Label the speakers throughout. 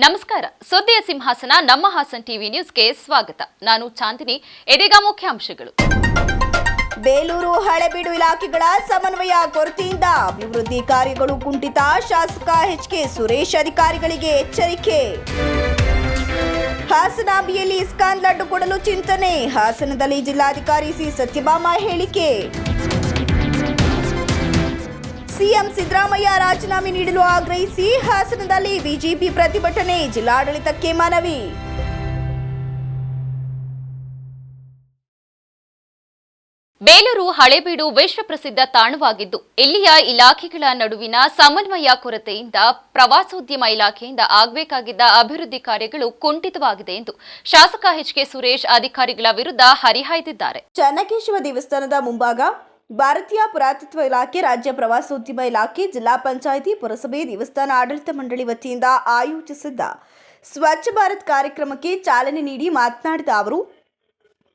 Speaker 1: ನಮಸ್ಕಾರ. ಸುದ್ದಿಯ ಸಿಂಹಾಸನ ನಮ್ಮ ಹಾಸನ್ ಟಿವಿ ನ್ಯೂಸ್ಗೆ ಸ್ವಾಗತ. ನಾನು ಚಾಂದಿನಿ. ಇದೀಗ ಮುಖ್ಯಾಂಶಗಳು.
Speaker 2: ಬೇಲೂರು ಹಳೆಬೀಡು ಇಲಾಖೆಗಳ ಸಮನ್ವಯ ಕೊರತೆಯಿಂದ ಅಭಿವೃದ್ಧಿ ಕಾರ್ಯಗಳು ಕುಂಠಿತ. ಶಾಸಕ ಎಚ್.ಕೆ. ಸುರೇಶ್ ಅಧಿಕಾರಿಗಳಿಗೆ ಎಚ್ಚರಿಕೆ. ಹಾಸನಾಂಬಿಯಲ್ಲಿ ಇಸ್ಕಾನ್ ಲಡ್ಡು ಕೊಡಲು ಚಿಂತನೆ. ಹಾಸನದಲ್ಲಿ ಜಿಲ್ಲಾಧಿಕಾರಿ ಸಿ. ಸತ್ಯಭಾಮ ಹೇಳಿಕೆ. ಸಿಎಂ ಸಿದ್ದರಾಮಯ್ಯ ರಾಜೀನಾಮೆ ನೀಡಲು ಆಗ್ರಹಿಸಿ ಹಾಸನದಲ್ಲಿ ಬಿಜೆಪಿ ಪ್ರತಿಭಟನೆ. ಜಿಲ್ಲಾಡಳಿತಕ್ಕೆ ಮನವಿ.
Speaker 1: ಬೇಲೂರು ಹಳೆಬೀಡು ವಿಶ್ವ ಪ್ರಸಿದ್ಧ ತಾಣವಾಗಿದ್ದು ಇಲ್ಲಿಯ ಇಲಾಖೆಗಳ ನಡುವಿನ ಸಮನ್ವಯ ಕೊರತೆಯಿಂದ ಪ್ರವಾಸೋದ್ಯಮ ಇಲಾಖೆಯಿಂದ ಆಗಬೇಕಾಗಿದ್ದ ಅಭಿವೃದ್ಧಿ ಕಾರ್ಯಗಳು ಕುಂಠಿತವಾಗಿದೆ ಎಂದು ಶಾಸಕ ಎಚ್.ಕೆ. ಸುರೇಶ್ ಅಧಿಕಾರಿಗಳ ವಿರುದ್ಧ ಹರಿಹಾಯ್ದಿದ್ದಾರೆ.
Speaker 2: ಚನ್ನಕೇಶವ ದೇವಸ್ಥಾನದ ಮುಂಭಾಗ ಭಾರತೀಯ ಪುರಾತತ್ವ ಇಲಾಖೆ, ರಾಜ್ಯ ಪ್ರವಾಸೋದ್ಯಮ ಇಲಾಖೆ, ಜಿಲ್ಲಾ ಪಂಚಾಯಿತಿ, ಪುರಸಭೆ, ದೇವಸ್ಥಾನ ಆಡಳಿತ ಮಂಡಳಿ ವತಿಯಿಂದ ಆಯೋಜಿಸಿದ್ದ ಸ್ವಚ್ಛ ಭಾರತ್ ಕಾರ್ಯಕ್ರಮಕ್ಕೆ ಚಾಲನೆ ನೀಡಿ ಮಾತನಾಡಿದ ಅವರು,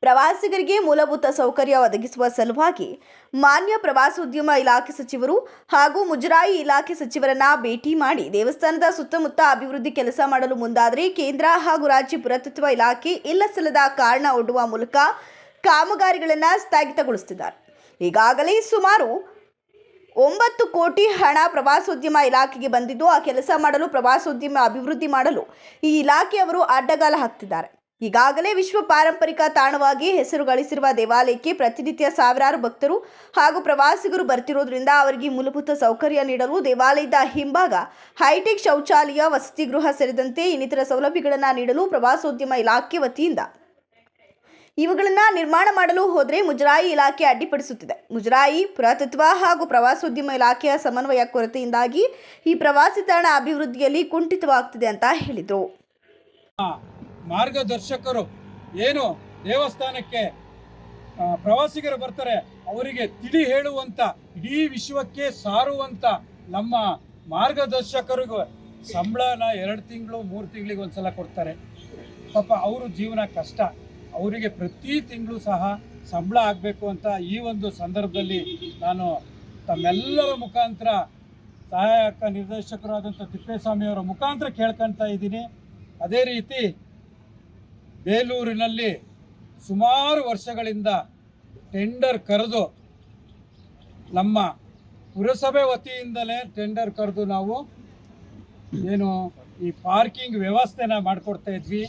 Speaker 2: ಪ್ರವಾಸಿಗರಿಗೆ ಮೂಲಭೂತ ಸೌಕರ್ಯ ಒದಗಿಸುವ ಸಲುವಾಗಿ ಮಾನ್ಯ ಪ್ರವಾಸೋದ್ಯಮ ಇಲಾಖೆ ಸಚಿವರು ಹಾಗೂ ಮುಜರಾಯಿ ಇಲಾಖೆ ಸಚಿವರನ್ನ ಭೇಟಿ ಮಾಡಿ ದೇವಸ್ಥಾನದ ಸುತ್ತಮುತ್ತ ಅಭಿವೃದ್ಧಿ ಕೆಲಸ ಮಾಡಲು ಮುಂದಾದರೆ ಕೇಂದ್ರ ಹಾಗೂ ರಾಜ್ಯ ಪುರಾತತ್ವ ಇಲಾಖೆ ಇಲ್ಲಸಲ್ಲದ ಕಾರಣ ಒಡ್ಡುವ ಮೂಲಕ ಕಾಮಗಾರಿಗಳನ್ನು ಸ್ಥಗಿತಗೊಳಿಸುತ್ತಿದ್ದಾರೆ. ಈಗಾಗಲೇ ಸುಮಾರು 9 ಕೋಟಿ ಹಣ ಪ್ರವಾಸೋದ್ಯಮ ಇಲಾಖೆಗೆ ಬಂದಿದ್ದು, ಆ ಕೆಲಸ ಮಾಡಲು, ಪ್ರವಾಸೋದ್ಯಮ ಅಭಿವೃದ್ಧಿ ಮಾಡಲು ಈ ಇಲಾಖೆಯವರು ಅಡ್ಡಗಾಲ ಹಾಕ್ತಿದ್ದಾರೆ. ಈಗಾಗಲೇ ವಿಶ್ವ ಪಾರಂಪರಿಕ ತಾಣವಾಗಿ ಹೆಸರು ಗಳಿಸಿರುವ ದೇವಾಲಯಕ್ಕೆ ಪ್ರತಿನಿತ್ಯ ಸಾವಿರಾರು ಭಕ್ತರು ಹಾಗೂ ಪ್ರವಾಸಿಗರು ಬರ್ತಿರೋದ್ರಿಂದ ಅವರಿಗೆ ಮೂಲಭೂತ ಸೌಕರ್ಯ ನೀಡಲು ದೇವಾಲಯದ ಹಿಂಭಾಗ ಹೈಟೆಕ್ ಶೌಚಾಲಯ, ವಸತಿ ಗೃಹ ಸೇರಿದಂತೆ ಇನ್ನಿತರ ಸೌಲಭ್ಯಗಳನ್ನು ನೀಡಲು ಪ್ರವಾಸೋದ್ಯಮ ಇಲಾಖೆ ವತಿಯಿಂದ ಇವುಗಳನ್ನು ನಿರ್ಮಾಣ ಮಾಡಲು ಹೋದರೆ ಮುಜರಾಯಿ ಇಲಾಖೆ ಅಡ್ಡಿಪಡಿಸುತ್ತಿದೆ. ಮುಜರಾಯಿ, ಪುರಾತತ್ವ ಹಾಗೂ ಪ್ರವಾಸೋದ್ಯಮ ಇಲಾಖೆಯ ಸಮನ್ವಯ ಕೊರತೆಯಿಂದಾಗಿ ಈ ಪ್ರವಾಸಿ ತಾಣ ಅಭಿವೃದ್ಧಿಯಲ್ಲಿ ಕುಂಠಿತವಾಗ್ತಿದೆ ಅಂತ ಹೇಳಿದರು.
Speaker 3: ಮಾರ್ಗದರ್ಶಕರು ಏನು ದೇವಸ್ಥಾನಕ್ಕೆ ಪ್ರವಾಸಿಗರು ಬರ್ತಾರೆ ಅವರಿಗೆ ತಿಳಿ ಹೇಳುವಂತ, ಇಡೀ ವಿಶ್ವಕ್ಕೆ ಸಾರುವಂತ ನಮ್ಮ ಮಾರ್ಗದರ್ಶಕರಿಗೂ ಸಂಬಳನ 2 ತಿಂಗಳು 3 ತಿಂಗಳಿಗೆ ಒಂದ್ಸಲ ಕೊಡ್ತಾರೆ. ಪಾಪ ಅವರು ಜೀವನ ಕಷ್ಟ, ಅವರಿಗೆ ಪ್ರತಿ ತಿಂಗಳು ಸಹ ಸಂಬಳ ಆಗಬೇಕು ಅಂತ ಈ ಒಂದು ಸಂದರ್ಭದಲ್ಲಿ ನಾನು ತಮ್ಮೆಲ್ಲರ ಮುಖಾಂತರ ಸಹಾಯಕ ನಿರ್ದೇಶಕರಾದಂಥ ತಿಪ್ಪೇಸ್ವಾಮಿಯವರ ಮುಖಾಂತರ ಕೇಳ್ಕೊಳ್ತಾ ಇದ್ದೀನಿ. ಅದೇ ರೀತಿ ಬೇಲೂರಿನಲ್ಲಿ ಸುಮಾರು ವರ್ಷಗಳಿಂದ ಟೆಂಡರ್ ಕರೆದು, ನಮ್ಮ ಪುರಸಭೆ ವತಿಯಿಂದಲೇ ಟೆಂಡರ್ ಕರೆದು ನಾವು ಏನು ಈ ಪಾರ್ಕಿಂಗ್ ವ್ಯವಸ್ಥೆನ ಮಾಡಿಕೊಡ್ತಾ ಇದ್ವಿ.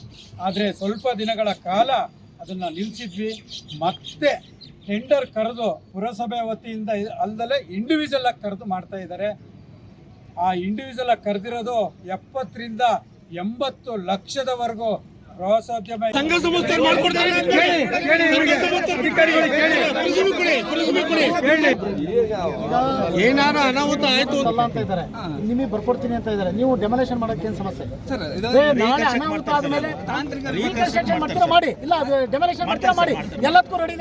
Speaker 3: ಆದರೆ ಸ್ವಲ್ಪ ದಿನಗಳ ಕಾಲ ಅದನ್ನು ನಿಲ್ಲಿಸಿದ್ವಿ. ಮತ್ತೆ ಟೆಂಡರ್ ಕರೆದು ಪುರಸಭೆ ವತಿಯಿಂದ ಅಲ್ಲದೆ ಇಂಡಿವಿಜುವಲ್ ಆಗಿ ಕರೆದು ಮಾಡ್ತಾ ಇದ್ದಾರೆ. ಆ ಇಂಡಿವಿಜುವಲ್ ಆಗಿ ಕರೆದಿರೋದು 70 ರಿಂದ 80 ಲಕ್ಷದವರೆಗೂ ಪ್ರವಾಸೋದ್ಯಮ
Speaker 4: ಏನಾರ ಅನಾಹುತ ಆಯ್ತು ಅಂತ ಇದ್ದಾರೆ, ನಿಮಗೆ ಬರ್ಕೊಡ್ತೀನಿ ಅಂತ ಇದ್ದಾರೆ. ನೀವು ಡೆಮೊಲೇಷನ್ ಮಾಡಕ್ಕೆ ಏನು ಸಮಸ್ಯೆ? ನಾಳೆ ಅನಾಹುತ ಆದ್ಮೇಲೆ ಮಾಡ್ತೀರಾ ಮಾಡಿ, ಇಲ್ಲ ಡೆಮೊಲೇಷನ್ ಮಾಡ್ತೀರಾ ಮಾಡಿ, ಎಲ್ಲದಕ್ಕೂ ರೆಡಿ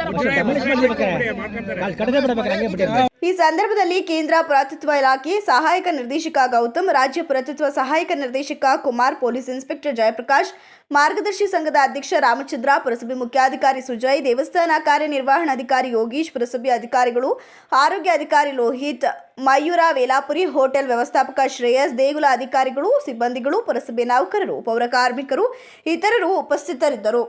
Speaker 4: ಇದ್ದಾರೆ.
Speaker 2: ಈ ಸಂದರ್ಭದಲ್ಲಿ ಕೇಂದ್ರ ಪುರಾತತ್ವ ಇಲಾಖೆ ಸಹಾಯಕ ನಿರ್ದೇಶಕ ಗೌತಮ್, ರಾಜ್ಯ ಪುರಾತತ್ವ ಸಹಾಯಕ ನಿರ್ದೇಶಕ ಕುಮಾರ್, ಪೊಲೀಸ್ ಇನ್ಸ್ಪೆಕ್ಟರ್ ಜಯಪ್ರಕಾಶ್, ಮಾರ್ಗದರ್ಶಿ ಸಂಘದ ಅಧ್ಯಕ್ಷ ರಾಮಚಂದ್ರ, ಪುರಸಭೆ ಮುಖ್ಯಾಧಿಕಾರಿ ಸುಜಯ್, ದೇವಸ್ಥಾನ ಕಾರ್ಯನಿರ್ವಹಣಾಧಿಕಾರಿ ಯೋಗೀಶ್, ಪುರಸಭೆ ಅಧಿಕಾರಿಗಳು, ಆರೋಗ್ಯ ಅಧಿಕಾರಿ ಲೋಹಿತ್, ಮಯೂರ ವೇಲಾಪುರಿ, ಹೋಟೆಲ್ ವ್ಯವಸ್ಥಾಪಕ ಶ್ರೇಯಸ್, ದೇಗುಲ ಅಧಿಕಾರಿಗಳು, ಸಿಬ್ಬಂದಿಗಳು, ಪುರಸಭೆ ನೌಕರರು, ಪೌರ ಕಾರ್ಮಿಕರು ಇತರರು ಉಪಸ್ಥಿತರಿದ್ದರು.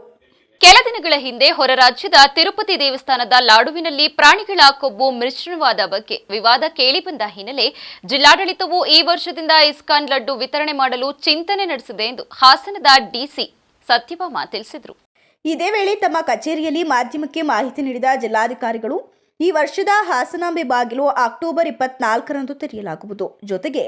Speaker 1: ಕೆಲ ದಿನಗಳ ಹಿಂದೆ ಹೊರ ರಾಜ್ಯದ ತಿರುಪತಿ ದೇವಸ್ಥಾನದ ಲಾಡುವಿನಲ್ಲಿ ಪ್ರಾಣಿಗಳ ಕೊಬ್ಬು ಮಿಶ್ರಣವಾದ ಬಗ್ಗೆ ವಿವಾದ ಕೇಳಿಬಂದ ಹಿನ್ನೆಲೆ ಜಿಲ್ಲಾಡಳಿತವು ಈ ವರ್ಷದಿಂದ ಇಸ್ಕಾನ್ ಲಡ್ಡು ವಿತರಣೆ ಮಾಡಲು ಚಿಂತನೆ ನಡೆಸಿದೆ ಎಂದು ಹಾಸನದ ಡಿಸಿ ಸತ್ಯಭಾಮ ತಿಳಿಸಿದರು.
Speaker 2: ಇದೇ ವೇಳೆ ತಮ್ಮ ಕಚೇರಿಯಲ್ಲಿ ಮಾಧ್ಯಮಕ್ಕೆ ಮಾಹಿತಿ ನೀಡಿದ ಜಿಲ್ಲಾಧಿಕಾರಿಗಳು, ಈ ವರ್ಷದ ಹಾಸನಾಂಬೆ ಬಾಗಿಲು ಅಕ್ಟೋಬರ್ 24ರಂದು ತೆರೆಯಲಾಗುವುದು. ಜೊತೆಗೆ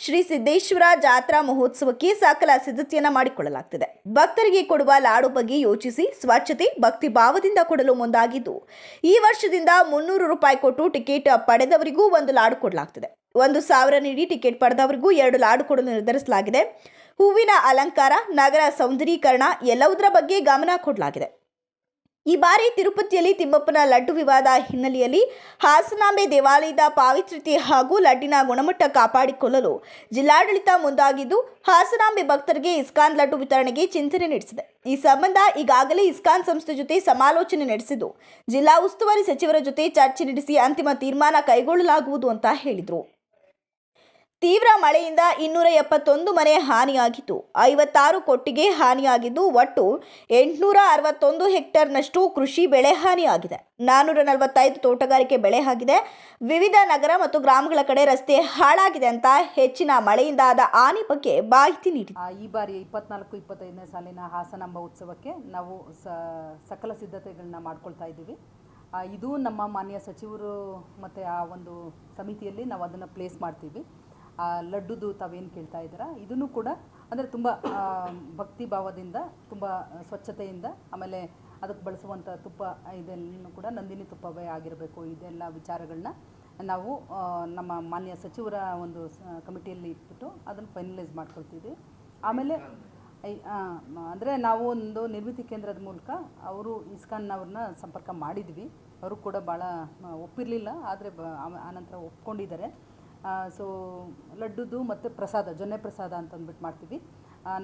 Speaker 2: ಶ್ರೀ ಸಿದ್ದೇಶ್ವರ ಜಾತ್ರಾ ಮಹೋತ್ಸವಕ್ಕೆ ಸಕಲ ಸಿದ್ಧತೆಯನ್ನು ಮಾಡಿಕೊಳ್ಳಲಾಗುತ್ತಿದೆ. ಭಕ್ತರಿಗೆ ಕೊಡುವ ಲಾಡು ಬಗ್ಗೆ ಯೋಚಿಸಿ ಸ್ವಚ್ಛತೆ, ಭಕ್ತಿ ಭಾವದಿಂದ ಕೊಡಲು ಮುಂದಾಗಿದ್ದು, ಈ ವರ್ಷದಿಂದ 300 ರೂಪಾಯಿ ಕೊಟ್ಟು ಟಿಕೆಟ್ ಪಡೆದವರಿಗೂ 1 ಲಾಡು ಕೊಡಲಾಗುತ್ತದೆ. 1,000 ನೀಡಿ ಟಿಕೆಟ್ ಪಡೆದವರಿಗೂ 2 ಲಾಡು ಕೊಡಲು ನಿರ್ಧರಿಸಲಾಗಿದೆ. ಹೂವಿನ ಅಲಂಕಾರ, ನಗರ ಸೌಂದರೀಕರಣ ಎಲ್ಲವುದರ ಬಗ್ಗೆ ಗಮನ ಕೊಡಲಾಗಿದೆ. ಈ ಬಾರಿ ತಿರುಪತಿಯಲ್ಲಿ ತಿಮ್ಮಪ್ಪನ ಲಡ್ಡು ವಿವಾದ ಹಿನ್ನೆಲೆಯಲ್ಲಿ ಹಾಸನಾಂಬೆ ದೇವಾಲಯದ ಪಾವಿತ್ರ್ಯತೆ ಹಾಗೂ ಲಡ್ಡಿನ ಗುಣಮಟ್ಟ ಕಾಪಾಡಿಕೊಳ್ಳಲು ಜಿಲ್ಲಾಡಳಿತ ಮುಂದಾಗಿದ್ದು, ಹಾಸನಾಂಬೆ ಭಕ್ತರಿಗೆ ಇಸ್ಕಾನ್ ಲಡ್ಡು ವಿತರಣೆಗೆ ಚಿಂತನೆ ನಡೆಸಿದೆ. ಈ ಸಂಬಂಧ ಈಗಾಗಲೇ ಇಸ್ಕಾನ್ ಸಂಸ್ಥೆ ಜೊತೆ ಸಮಾಲೋಚನೆ ನಡೆಸಿದ್ದು, ಜಿಲ್ಲಾ ಉಸ್ತುವಾರಿ ಸಚಿವರ ಜೊತೆ ಚರ್ಚೆ ನಡೆಸಿ ಅಂತಿಮ ತೀರ್ಮಾನ ಕೈಗೊಳ್ಳಲಾಗುವುದು ಅಂತ ಹೇಳಿದರು. ತೀವ್ರ ಮಳೆಯಿಂದ 271 ಮನೆ ಹಾನಿಯಾಗಿದ್ದು 56 ಕೊಟ್ಟಿಗೆ ಹಾನಿಯಾಗಿದ್ದು ಒಟ್ಟು 861 ಹೆಕ್ಟೇರ್ನಷ್ಟು ಕೃಷಿ ಬೆಳೆ ಹಾನಿಯಾಗಿದೆ. 445 ತೋಟಗಾರಿಕೆ ಬೆಳೆ ಆಗಿದೆ. ವಿವಿಧ ನಗರ ಮತ್ತು ಗ್ರಾಮಗಳ ಕಡೆ ರಸ್ತೆ ಹಾಳಾಗಿದೆ ಅಂತ ಹೆಚ್ಚಿನ ಮಳೆಯಿಂದಾದ ಹಾನಿ ಬಗ್ಗೆ ಮಾಹಿತಿ ನೀಡಿದರು.
Speaker 5: ಈ ಬಾರಿ 24-25ನೇ ಸಾಲಿನ ಹಾಸನಾಂಬ ಉತ್ಸವಕ್ಕೆ ನಾವು ಸಕಲ ಸಿದ್ಧತೆಗಳನ್ನ ಮಾಡ್ಕೊಳ್ತಾ ಇದ್ದೀವಿ. ಇದು ನಮ್ಮ ಮಾನ್ಯ ಸಚಿವರು ಮತ್ತು ಆ ಒಂದು ಸಮಿತಿಯಲ್ಲಿ ನಾವು ಅದನ್ನು ಪ್ಲೇಸ್ ಮಾಡ್ತೀವಿ. ಲಡ್ಡುದು ತಾವೇನು ಕೇಳ್ತಾ ಇದ್ದೀರಾ, ಇದನ್ನು ಕೂಡ ಅಂದರೆ ತುಂಬ ಭಕ್ತಿ ಭಾವದಿಂದ, ತುಂಬ ಸ್ವಚ್ಛತೆಯಿಂದ, ಆಮೇಲೆ ಅದಕ್ಕೆ ಬಳಸುವಂಥ ತುಪ್ಪ ಇದೆಲ್ಲನೂ ಕೂಡ ನಂದಿನಿ ತುಪ್ಪವೇ ಆಗಿರಬೇಕು. ಇದೆಲ್ಲ ವಿಚಾರಗಳನ್ನ ನಾವು ನಮ್ಮ ಮಾನ್ಯ ಸಚಿವರ ಒಂದು ಕಮಿಟಿಯಲ್ಲಿ ಇಟ್ಬಿಟ್ಟು ಅದನ್ನು ಫೈನಲೈಸ್ ಮಾಡ್ಕೊಳ್ತಿದ್ವಿ. ಆಮೇಲೆ ಅಂದರೆ ನಾವು ಒಂದು ನಿರ್ಮಿತಿ ಕೇಂದ್ರದ ಮೂಲಕ ಅವರು ಇಸ್ಕಾನ್ನವ್ರನ್ನ ಸಂಪರ್ಕ ಮಾಡಿದ್ವಿ. ಅವರು ಕೂಡ ಭಾಳ ಒಪ್ಪಿರಲಿಲ್ಲ, ಆದರೆ ಆನಂತರ ಒಪ್ಕೊಂಡಿದ್ದಾರೆ. ಸೊ ಲಡ್ಡುದು ಮತ್ತು ಪ್ರಸಾದ, ಜೊನ್ನೆ ಪ್ರಸಾದ ಅಂತ ಅಂದ್ಬಿಟ್ಟು ಮಾಡ್ತೀವಿ.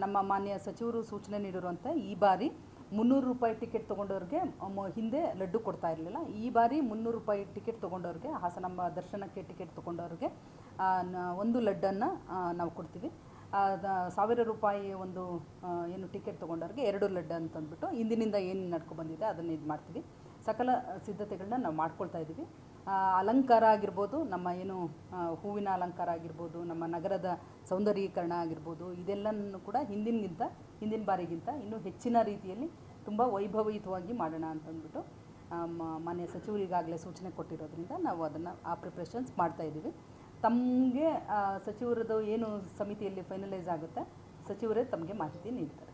Speaker 5: ನಮ್ಮ ಮಾನ್ಯ ಸಚಿವರು ಸೂಚನೆ ನೀಡಿರುವಂತೆ ಈ ಬಾರಿ 300 ರೂಪಾಯಿ ಟಿಕೆಟ್ ತೊಗೊಂಡವ್ರಿಗೆ ಹಿಂದೆ ಲಡ್ಡು ಕೊಡ್ತಾ ಇರಲಿಲ್ಲ. ಈ ಬಾರಿ 300 ರೂಪಾಯಿ ಟಿಕೆಟ್ ತೊಗೊಂಡವ್ರಿಗೆ, ಹಾಸನಾಂಬ ದರ್ಶನಕ್ಕೆ ಟಿಕೆಟ್ ತೊಗೊಂಡವ್ರಿಗೆ ಒಂದು ಲಡ್ಡನ್ನು ನಾವು ಕೊಡ್ತೀವಿ. 1000 ರೂಪಾಯಿ ಒಂದು ಏನು ಟಿಕೆಟ್ ತೊಗೊಂಡವ್ರಿಗೆ 2 ಲಡ್ಡು ಅಂತಂದ್ಬಿಟ್ಟು ಇಂದಿನಿಂದ ಏನು ನಡ್ಕೊಬಂದಿದೆ ಅದನ್ನು ಇದು ಮಾಡ್ತೀವಿ. ಸಕಲ ಸಿದ್ಧತೆಗಳನ್ನ ನಾವು ಮಾಡ್ಕೊಳ್ತಾ ಇದ್ದೀವಿ. ಅಲಂಕಾರ ಆಗಿರ್ಬೋದು, ನಮ್ಮ ಏನು ಹೂವಿನ ಅಲಂಕಾರ ಆಗಿರ್ಬೋದು, ನಮ್ಮ ನಗರದ ಸೌಂದರ್ಯೀಕರಣ ಆಗಿರ್ಬೋದು, ಇದೆಲ್ಲನೂ ಕೂಡ ಹಿಂದಿನ ಬಾರಿಗಿಂತ ಇನ್ನೂ ಹೆಚ್ಚಿನ ರೀತಿಯಲ್ಲಿ ತುಂಬ ವೈಭವಯುತವಾಗಿ ಮಾಡೋಣ ಅಂತಂದ್ಬಿಟ್ಟು ಮಾನ್ಯ ಸಚಿವರು ಈಗಾಗಲೇ ಸೂಚನೆ ಕೊಟ್ಟಿರೋದ್ರಿಂದ ನಾವು ಅದನ್ನು ಆ ಪ್ರಿಪ್ರೇಷನ್ಸ್ ಮಾಡ್ತಾಯಿದ್ದೀವಿ. ತಮಗೆ ಸಚಿವರದ್ದು ಏನು ಸಮಿತಿಯಲ್ಲಿ ಫೈನಲೈಸ್ ಆಗುತ್ತೆ, ಸಚಿವರೇ ತಮಗೆ ಮಾಹಿತಿ ನೀಡ್ತಾರೆ.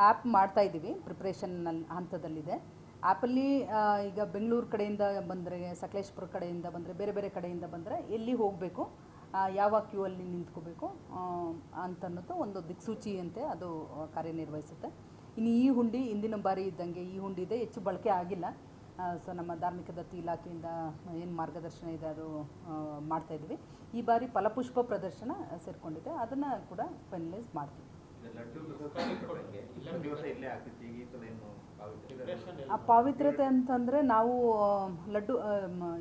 Speaker 5: ಆ್ಯಪ್ ಮಾಡ್ತಾಯಿದ್ದೀವಿ, ಪ್ರಿಪ್ರೇಷನ್ನಲ್ಲಿ ಹಂತದಲ್ಲಿದೆ. ಆ್ಯಪಲ್ಲಿ ಈಗ ಬೆಂಗಳೂರು ಕಡೆಯಿಂದ ಬಂದರೆ, ಸಕಲೇಶ್ಪುರ ಕಡೆಯಿಂದ ಬಂದರೆ, ಬೇರೆ ಬೇರೆ ಕಡೆಯಿಂದ ಬಂದರೆ ಎಲ್ಲಿ ಹೋಗಬೇಕು, ಯಾವ ಕ್ಯೂ ಅಲ್ಲಿ ನಿಂತ್ಕೋಬೇಕು ಅಂತನ್ನೋದು ಒಂದು ದಿಕ್ಸೂಚಿಯಂತೆ ಅದು ಕಾರ್ಯನಿರ್ವಹಿಸುತ್ತೆ. ಇನ್ನು ಈ ಹುಂಡಿ ಹಿಂದಿನ ಬಾರಿ ಇದ್ದಂಗೆ ಈ ಹುಂಡಿ ಇದೆ, ಹೆಚ್ಚು ಬಳಕೆ ಆಗಿಲ್ಲ. ಸೊ ನಮ್ಮ ಧಾರ್ಮಿಕ ದತ್ತಿ ಇಲಾಖೆಯಿಂದ ಏನು ಮಾರ್ಗದರ್ಶನ ಇದೆ ಅದು ಮಾಡ್ತಾಯಿದ್ವಿ. ಈ ಬಾರಿ ಫಲಪುಷ್ಪ ಪ್ರದರ್ಶನ ಸೇರಿಕೊಂಡಿದೆ, ಅದನ್ನು ಕೂಡ ಫೈನಲೈಸ್ ಮಾಡ್ತೀವಿ. ಆ ಪಾವಿತ್ರ್ಯತೆ ಅಂತಂದರೆ ನಾವು ಲಡ್ಡು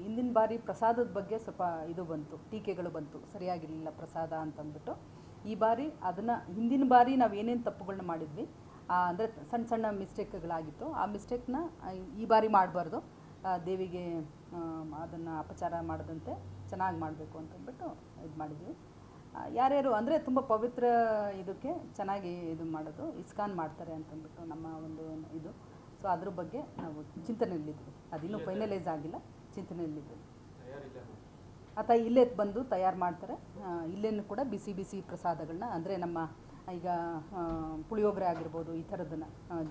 Speaker 5: ಹಿಂದಿನ ಬಾರಿ ಪ್ರಸಾದದ ಬಗ್ಗೆ ಸ್ವಲ್ಪ ಇದು ಬಂತು, ಟೀಕೆಗಳು ಬಂತು, ಸರಿಯಾಗಿರಲಿಲ್ಲ ಪ್ರಸಾದ ಅಂತಂದ್ಬಿಟ್ಟು. ಈ ಬಾರಿ ಅದನ್ನು ಹಿಂದಿನ ಬಾರಿ ನಾವು ಏನೇನು ತಪ್ಪುಗಳನ್ನ ಮಾಡಿದ್ವಿ, ಅಂದರೆ ಸಣ್ಣ ಸಣ್ಣ ಮಿಸ್ಟೇಕ್ಗಳಾಗಿತ್ತು, ಆ ಮಿಸ್ಟೇಕ್ನ ಈ ಬಾರಿ ಮಾಡಬಾರ್ದು. ದೇವಿಗೆ ಅದನ್ನು ಅಪಚಾರ ಮಾಡದಂತೆ ಚೆನ್ನಾಗಿ ಮಾಡಬೇಕು ಅಂತಂದ್ಬಿಟ್ಟು ಇದು ಮಾಡಿದ್ವಿ. ಯಾರ್ಯಾರು ಅಂದರೆ ತುಂಬ ಪವಿತ್ರ ಇದಕ್ಕೆ ಚೆನ್ನಾಗಿ ಇದು ಮಾಡೋದು ಇಸ್ಕಾನ್ ಮಾಡ್ತಾರೆ ಅಂತಂದ್ಬಿಟ್ಟು ನಮ್ಮ ಒಂದು ಇದು. ಸೊ ಅದ್ರ ಬಗ್ಗೆ ನಾವು ಚಿಂತನೆಯಲ್ಲಿದ್ವಿ. ಅದಿನ್ನೂ ಫೈನಲೈಸ್ ಆಗಿಲ್ಲ, ಚಿಂತನೆಯಲ್ಲಿದ್ವಿ. ಇಲ್ಲೇ ಬಂದು ತಯಾರು ಮಾಡ್ತಾರೆ. ಇಲ್ಲೇನು ಕೂಡ ಬಿಸಿ ಬಿಸಿ ಪ್ರಸಾದಗಳನ್ನ, ಅಂದರೆ ನಮ್ಮ ಈಗ ಪುಳಿಯೋಗರೆ ಆಗಿರ್ಬೋದು, ಈ ಥರದನ್ನು.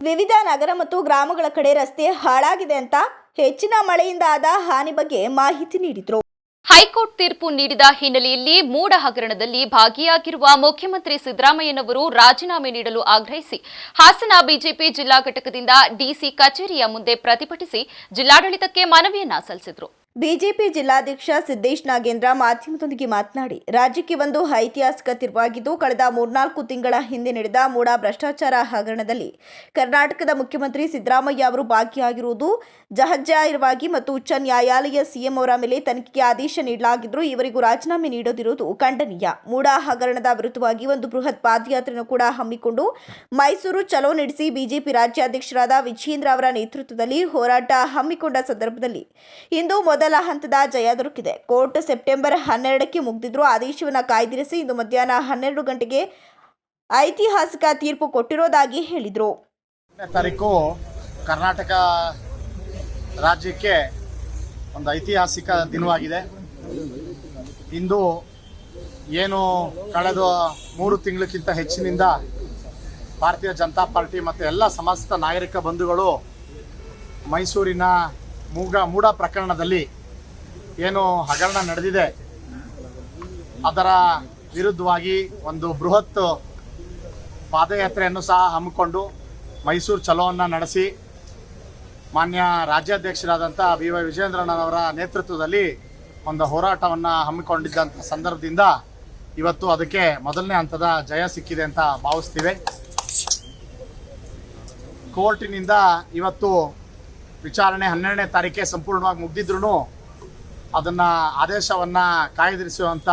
Speaker 2: ವಿವಿಧ ನಗರ ಮತ್ತು ಗ್ರಾಮಗಳ ಕಡೆ ರಸ್ತೆ ಹಾಳಾಗಿದೆ ಅಂತ ಹೆಚ್ಚಿನ ಮಳೆಯಿಂದ ಆದ ಹಾನಿ ಬಗ್ಗೆ ಮಾಹಿತಿ ನೀಡಿದರು.
Speaker 1: ಹೈಕೋರ್ಟ್ ತೀರ್ಪು ನೀಡಿದ ಹಿನ್ನೆಲೆಯಲ್ಲಿ ಮೂಡ ಹಗರಣದಲ್ಲಿ ಭಾಗಿಯಾಗಿರುವ ಮುಖ್ಯಮಂತ್ರಿ ಸಿದ್ದರಾಮಯ್ಯನವರು ರಾಜೀನಾಮೆ ನೀಡಲು ಆಗ್ರಹಿಸಿ ಹಾಸನ ಬಿಜೆಪಿ ಜಿಲ್ಲಾ ಘಟಕದಿಂದ ಡಿಸಿ ಕಚೇರಿಯ ಮುಂದೆ ಪ್ರತಿಭಟಿಸಿ ಜಿಲ್ಲಾಡಳಿತಕ್ಕೆ ಮನವಿಯನ್ನ ಸಲ್ಲಿಸಿದರು.
Speaker 2: ಬಿಜೆಪಿ ಜಿಲ್ಲಾಧ್ಯಕ್ಷ ಸಿದ್ದೇಶ್ ನಾಗೇಂದ್ರ ಮಾಧ್ಯಮದೊಂದಿಗೆ ಮಾತನಾಡಿ, ರಾಜ್ಯಕ್ಕೆ ಒಂದು ಐತಿಹಾಸಿಕ ತಿರುವಾಗಿದ್ದು, ಕಳೆದ 3-4 ತಿಂಗಳ ಹಿಂದೆ ನಡೆದ ಮೂಡ ಭ್ರಷ್ಟಾಚಾರ ಹಗರಣದಲ್ಲಿ ಕರ್ನಾಟಕದ ಮುಖ್ಯಮಂತ್ರಿ ಸಿದ್ದರಾಮಯ್ಯ ಅವರು ಭಾಗಿಯಾಗಿರುವುದು ಜಹಜಾಹಿರವಾಗಿ ಮತ್ತು ಉಚ್ಚ ನ್ಯಾಯಾಲಯ ಸಿಎಂ ಅವರ ಮೇಲೆ ತನಿಖೆಗೆ ಆದೇಶ ನೀಡಲಾಗಿದ್ದರೂ ಇವರಿಗೂ ರಾಜೀನಾಮೆ ನೀಡದಿರುವುದು ಖಂಡನೀಯ. ಮೂಡ ಹಗರಣದ ವಿರುದ್ಧವಾಗಿ ಒಂದು ಬೃಹತ್ ಪಾದಯಾತ್ರೆಯನ್ನು ಕೂಡ ಹಮ್ಮಿಕೊಂಡು ಮೈಸೂರು ಚಲೋ ನಡೆಸಿ ಬಿಜೆಪಿ ರಾಜ್ಯಾಧ್ಯಕ್ಷರಾದ ವಿಜೇಂದ್ರ ಅವರ ನೇತೃತ್ವದಲ್ಲಿ ಹೋರಾಟ ಹಮ್ಮಿಕೊಂಡ ಸಂದರ್ಭದಲ್ಲಿ ಇಂದು ಮೊದಲ ಹಂತದ ಜಯ ದೊರಕಿದೆ. ಕೋರ್ಟ್ ಸೆಪ್ಟೆಂಬರ್ 12ಕ್ಕೆ ಮುಗಿದಿದ್ರೂ ಆದೇಶವನ್ನು ಕಾಯ್ದಿರಿಸಿ ಇಂದು ಮಧ್ಯಾಹ್ನ 12 ಗಂಟೆಗೆ ಐತಿಹಾಸಿಕ ತೀರ್ಪು ಕೊಟ್ಟಿರೋದಾಗಿ ಹೇಳಿದರು.
Speaker 4: ತಾರೀಕು ಕರ್ನಾಟಕ ರಾಜ್ಯಕ್ಕೆ ಒಂದು ಐತಿಹಾಸಿಕ ದಿನವಾಗಿದೆ. ಇಂದು ಏನು ಕಳೆದ 3 ತಿಂಗಳಕ್ಕಿಂತ ಹೆಚ್ಚಿನಿಂದ ಭಾರತೀಯ ಜನತಾ ಪಾರ್ಟಿ ಮತ್ತು ಎಲ್ಲ ಸಮಸ್ತ ನಾಗರಿಕ ಬಂಧುಗಳು ಮೈಸೂರಿನ ಮೂಡ ಪ್ರಕರಣದಲ್ಲಿ ಏನು ಹಗರಣ ನಡೆದಿದೆ ಅದರ ವಿರುದ್ಧವಾಗಿ ಒಂದು ಬೃಹತ್ ಪಾದಯಾತ್ರೆಯನ್ನು ಸಹ ಹಮ್ಮಿಕೊಂಡು ಮೈಸೂರು ಚಲೋವನ್ನು ನಡೆಸಿ ಮಾನ್ಯ ರಾಜ್ಯಾಧ್ಯಕ್ಷರಾದಂಥ BY ವಿಜೇಂದ್ರಣ್ಣನವರ ನೇತೃತ್ವದಲ್ಲಿ ಒಂದು ಹೋರಾಟವನ್ನು ಹಮ್ಮಿಕೊಂಡಿದ್ದಂಥ ಸಂದರ್ಭದಿಂದ ಇವತ್ತು ಅದಕ್ಕೆ ಮೊದಲನೇ ಹಂತದ ಜಯ ಸಿಕ್ಕಿದೆ ಅಂತ ಭಾವಿಸ್ತೀವಿ. ಕೋರ್ಟಿನಿಂದ ಇವತ್ತು ವಿಚಾರಣೆ 12ನೇ ತಾರೀಕಿಗೆ ಸಂಪೂರ್ಣವಾಗಿ ಮುಗಿದಿದ್ರೂ ಅದನ್ನು ಆದೇಶವನ್ನು ಕಾಯ್ದಿರಿಸುವಂಥ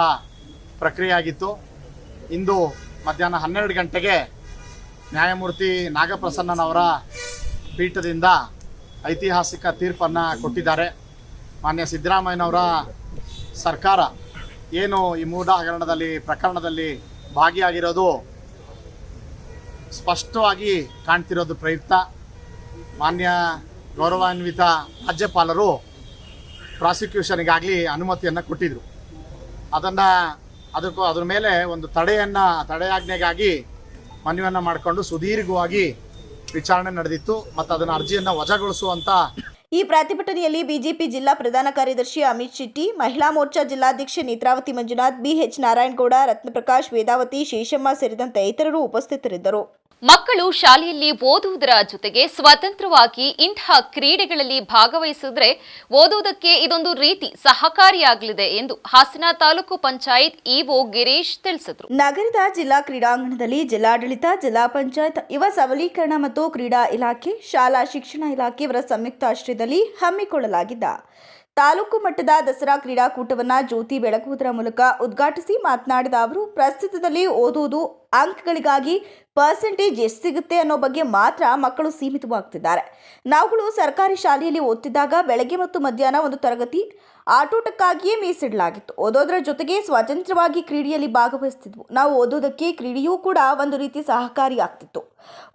Speaker 4: ಪ್ರಕ್ರಿಯೆ ಆಗಿತ್ತು. ಇಂದು ಮಧ್ಯಾಹ್ನ 12 ಗಂಟೆಗೆ ನ್ಯಾಯಮೂರ್ತಿ ನಾಗಪ್ರಸನ್ನನವರ ಪೀಠದಿಂದ ಐತಿಹಾಸಿಕ ತೀರ್ಪನ್ನು ಕೊಟ್ಟಿದ್ದಾರೆ. ಮಾನ್ಯ ಸಿದ್ದರಾಮಯ್ಯನವರ ಸರ್ಕಾರ ಏನು ಈ ಮೂಢ ಹಗರಣದಲ್ಲಿ ಪ್ರಕರಣದಲ್ಲಿ ಭಾಗಿಯಾಗಿರೋದು ಸ್ಪಷ್ಟವಾಗಿ ಕಾಣ್ತಿರೋದು ಪ್ರಯುಕ್ತ ಮಾನ್ಯ ಗೌರವಾನ್ವಿತ ರಾಜ್ಯಪಾಲರು ಪ್ರಾಸಿಕ್ಯೂಷನ್ಗಾಗಲಿ ಅನುಮತಿಯನ್ನು ಕೊಟ್ಟಿದ್ದರು. ಅದ್ರ ಮೇಲೆ ಒಂದು ತಡೆಯಾಜ್ಞೆಗಾಗಿ ಮನವಿಯನ್ನು ಮಾಡಿಕೊಂಡು ಸುದೀರ್ಘವಾಗಿ ವಿಚಾರಣೆ ನಡೆದಿತ್ತು ಮತ್ತು ಅದನ್ನು ಅರ್ಜಿಯನ್ನು ವಜಾಗೊಳಿಸುವಂಥ
Speaker 2: ಈ ಪ್ರತಿಭಟನೆಯಲ್ಲಿ ಬಿಜೆಪಿ ಜಿಲ್ಲಾ ಪ್ರಧಾನ ಕಾರ್ಯದರ್ಶಿ ಅಮಿತ್ ಶೆಟ್ಟಿ, ಮಹಿಳಾ ಮೋರ್ಚಾ ಜಿಲ್ಲಾಧ್ಯಕ್ಷೆ ನೇತ್ರಾವತಿ ಮಂಜುನಾಥ್, ಬಿಎಚ್ ನಾರಾಯಣಗೌಡ, ರತ್ನಪ್ರಕಾಶ್, ವೇದಾವತಿ, ಶೇಷಮ್ಮ ಸೇರಿದಂತೆ ಇತರರು ಉಪಸ್ಥಿತರಿದ್ದರು.
Speaker 1: ಮಕ್ಕಳು ಶಾಲೆಯಲ್ಲಿ ಓದುವುದರ ಜೊತೆಗೆ ಸ್ವತಂತ್ರವಾಗಿ ಇಂತಹ ಕ್ರೀಡೆಗಳಲ್ಲಿ ಭಾಗವಹಿಸಿದ್ರೆ ಓದುವುದಕ್ಕೆ ಇದೊಂದು ರೀತಿ ಸಹಕಾರಿಯಾಗಲಿದೆ ಎಂದು ಹಾಸನ ತಾಲೂಕು ಪಂಚಾಯತ್ ಇಒ ಗಿರೀಶ್ ತಿಳಿಸಿದರು.
Speaker 2: ನಗರದ ಜಿಲ್ಲಾ ಕ್ರೀಡಾಂಗಣದಲ್ಲಿ ಜಿಲ್ಲಾಡಳಿತ, ಜಿಲ್ಲಾ ಪಂಚಾಯತ್, ಯುವ ಸಬಲೀಕರಣ ಮತ್ತು ಕ್ರೀಡಾ ಇಲಾಖೆ, ಶಾಲಾ ಶಿಕ್ಷಣ ಇಲಾಖೆ ಇವರ ಸಂಯುಕ್ತ ಆಶ್ರಯದಲ್ಲಿ ಹಮ್ಮಿಕೊಳ್ಳಲಾಗಿದ್ದ ತಾಲೂಕು ಮಟ್ಟದ ದಸರಾ ಕ್ರೀಡಾಕೂಟವನ್ನು ಜ್ಯೋತಿ ಬೆಳಗುವುದರ ಮೂಲಕ ಉದ್ಘಾಟಿಸಿ ಮಾತನಾಡಿದ ಅವರು, ಪ್ರಸ್ತುತದಲ್ಲಿ ಓದುವುದು ಅಂಕಗಳಿಗಾಗಿ ಪರ್ಸೆಂಟೇಜ್ ಎಷ್ಟು ಸಿಗುತ್ತೆ ಅನ್ನೋ ಬಗ್ಗೆ ಮಾತ್ರ ಮಕ್ಕಳು ಸೀಮಿತವಾಗ್ತಿದ್ದಾರೆ. ನಾವುಗಳು ಸರ್ಕಾರಿ ಶಾಲೆಯಲ್ಲಿ ಓದ್ತಿದ್ದಾಗ ಬೆಳಗ್ಗೆ ಮತ್ತು ಮಧ್ಯಾಹ್ನ ಒಂದು ತರಗತಿ ಆಟೋಟಕ್ಕಾಗಿಯೇ ಮೀಸಲಿಡಲಾಗಿತ್ತು. ಓದೋದರ ಜೊತೆಗೆ ಸ್ವತಂತ್ರವಾಗಿ ಕ್ರೀಡೆಯಲ್ಲಿ ಭಾಗವಹಿಸ್ತಿದ್ವು. ನಾವು ಓದೋದಕ್ಕೆ ಕ್ರೀಡೆಯೂ ಕೂಡ ಒಂದು ರೀತಿ ಸಹಕಾರಿಯಾಗ್ತಿತ್ತು.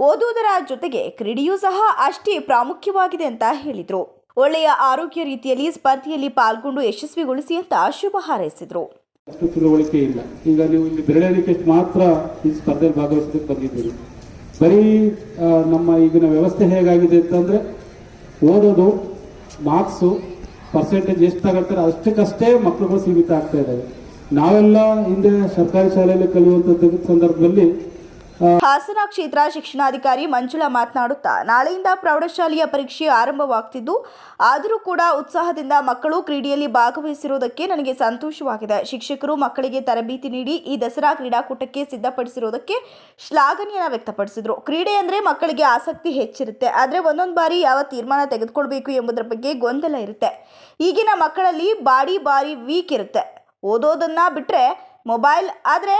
Speaker 2: ಓದುವುದರ ಜೊತೆಗೆ ಕ್ರೀಡೆಯೂ ಸಹ ಅಷ್ಟೇ ಪ್ರಾಮುಖ್ಯವಾಗಿದೆ ಅಂತ ಹೇಳಿದರು. ಒಳ್ಳೆಯ ಆರೋಗ್ಯ ರೀತಿಯಲ್ಲಿ ಸ್ಪರ್ಧೆಯಲ್ಲಿ ಪಾಲ್ಗೊಂಡು ಯಶಸ್ವಿಗೊಳಿಸಿ ಅಂತ ಶುಭ ಹಾರೈಸಿದರು.
Speaker 6: ಅಷ್ಟು ತಿಳುವಳಿಕೆ ಇಲ್ಲ. ಈಗ ನೀವು ಇಲ್ಲಿ ಬೆರಳೆಣಿಕೆಷ್ಟು ಮಾತ್ರ ಈ ಸ್ಪರ್ಧೆಯಲ್ಲಿ ಭಾಗವಹಿಸೋದಕ್ಕೆ ಬಂದಿದ್ದೀರಿ. ಬರೀ ನಮ್ಮ ಈಗಿನ ವ್ಯವಸ್ಥೆ ಹೇಗಾಗಿದೆ ಅಂತಂದರೆ ಓದೋದು, ಮಾರ್ಕ್ಸು, ಪರ್ಸೆಂಟೇಜ್ ಎಷ್ಟು ತಗೊಳ್ತಾರೆ ಅಷ್ಟಕ್ಕಷ್ಟೇ ಮಕ್ಕಳುಗಳು ಸೀಮಿತ ಆಗ್ತಾ ಇದ್ದಾವೆ. ನಾವೆಲ್ಲ ಹಿಂದೆ ಸರ್ಕಾರಿ ಶಾಲೆಯಲ್ಲಿ ಕಲಿಯುವಂಥ ಸಂದರ್ಭದಲ್ಲಿ
Speaker 2: ಹಾಸನ ಕ್ಷೇತ್ರ ಶಿಕ್ಷಣಾಧಿಕಾರಿ ಮಂಜುಳಾ ಮಾತನಾಡುತ್ತಾ, ನಾಳೆಯಿಂದ ಪ್ರೌಢಶಾಲೆಯ ಪರೀಕ್ಷೆ ಆರಂಭವಾಗ್ತಿದ್ದು, ಆದರೂ ಕೂಡ ಉತ್ಸಾಹದಿಂದ ಮಕ್ಕಳು ಕ್ರೀಡೆಯಲ್ಲಿ ಭಾಗವಹಿಸಿರುವುದಕ್ಕೆ ನನಗೆ ಸಂತೋಷವಾಗಿದೆ. ಶಿಕ್ಷಕರು ಮಕ್ಕಳಿಗೆ ತರಬೇತಿ ನೀಡಿ ಈ ದಸರಾ ಕ್ರೀಡಾಕೂಟಕ್ಕೆ ಸಿದ್ಧಪಡಿಸಿರುವುದಕ್ಕೆ ಶ್ಲಾಘನೆಯನ್ನು ವ್ಯಕ್ತಪಡಿಸಿದರು. ಕ್ರೀಡೆ ಅಂದರೆ ಮಕ್ಕಳಿಗೆ ಆಸಕ್ತಿ ಹೆಚ್ಚಿರುತ್ತೆ, ಆದರೆ ಒಂದೊಂದು ಬಾರಿ ಯಾವ ತೀರ್ಮಾನ ತೆಗೆದುಕೊಳ್ಬೇಕು ಎಂಬುದರ ಬಗ್ಗೆ ಗೊಂದಲ ಇರುತ್ತೆ. ಈಗಿನ ಮಕ್ಕಳಲ್ಲಿ ಬಾಡಿ ವೀಕ್ ಇರುತ್ತೆ. ಓದೋದನ್ನು ಬಿಟ್ಟರೆ ಮೊಬೈಲ್, ಆದರೆ